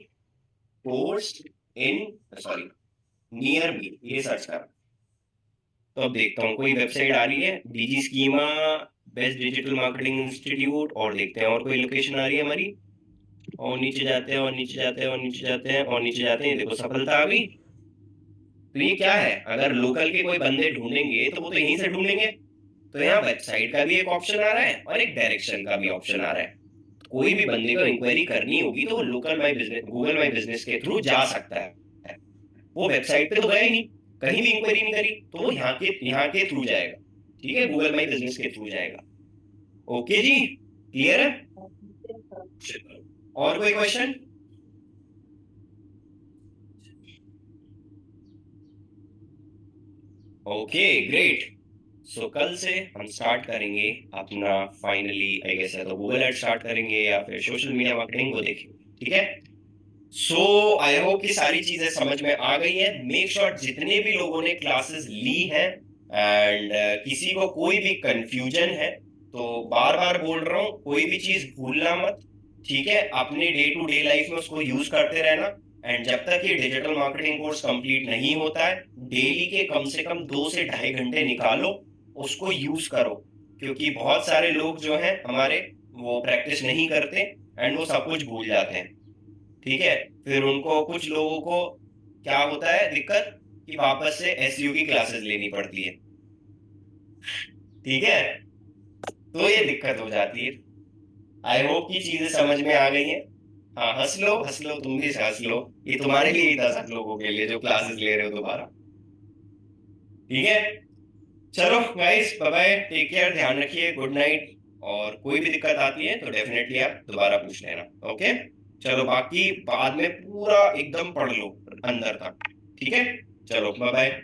कोर्स इन, सॉरी, नियर मी, ये सर्च करा, तो अब देखता हूँ कोई वेबसाइट आ रही है, DG schema, best digital marketing institute, और देखते हैं और कोई लोकेशन आ रही है हमारी। और नीचे जाते हैं, और नीचे जाते हैं, और नीचे जाते हैं, और नीचे जाते हैं, देखो सफलता आ गई। तो ये क्या है, अगर लोकल के कोई बंदे ढूंढेंगे तो वो तो यहीं से ढूंढेंगे। तो यहाँ वेबसाइट का भी एक ऑप्शन आ रहा है और एक डायरेक्शन का भी ऑप्शन आ रहा है। कोई भी बंदे को इंक्वायरी करनी होगी तो वो local my business, Google my business के थ्रू जा सकता है। वो वेबसाइट पे तो गया ही नहीं, कहीं भी इंक्वायरी नहीं करी, तो वो यहाँ के थ्रू जाएगा। ठीक है, गूगल माई बिजनेस के थ्रू जाएगा। ओके जी, क्लियर है? चलो, और कोई क्वेश्चन? Okay, great. सो कल से हम स्टार्ट करेंगे अपना, फाइनली आई गेस है तो गूगल एड स्टार्ट करेंगे या फिर सोशल मीडिया मार्केटिंग, वो देखेंगे। ठीक है, सो आई होप कि सारी चीजें समझ में आ गई हैं। मेक श्योर जितने भी लोगों ने क्लासेस ली हैं, एंड किसी को कोई भी कंफ्यूजन है तो बार बार बोल रहा हूँ, कोई भी चीज भूलना मत। ठीक है, अपने डे टू डे लाइफ में उसको यूज करते रहना। एंड जब तक ये डिजिटल मार्केटिंग कोर्स कंप्लीट नहीं होता है, डेली के कम से कम 2 से ढाई घंटे निकालो, उसको यूज करो। क्योंकि बहुत सारे लोग जो हैं हमारे, वो प्रैक्टिस नहीं करते एंड वो सब कुछ भूल जाते हैं। ठीक है, फिर उनको, कुछ लोगों को क्या होता है दिक्कत, कि वापस से एसयू की क्लासेस लेनी पड़ती है। ठीक है, तो ये दिक्कत हो जाती है। आई होप की चीजें समझ में आ गई हैं। हाँ, हंस लो हंस लो, तुम भी हंस लो, ये तुम्हारे लिए ही था, सब लोगों के लिए जो क्लासेस ले रहे हो दोबारा। ठीक है, चलो guys, bye bye, take care, ध्यान रखिए, गुड नाइट। और कोई भी दिक्कत आती है तो डेफिनेटली आप दोबारा पूछ लेना। ओके, चलो, बाकी बाद में पूरा एकदम पढ़ लो अंदर तक। ठीक है, चलो बाय बाय।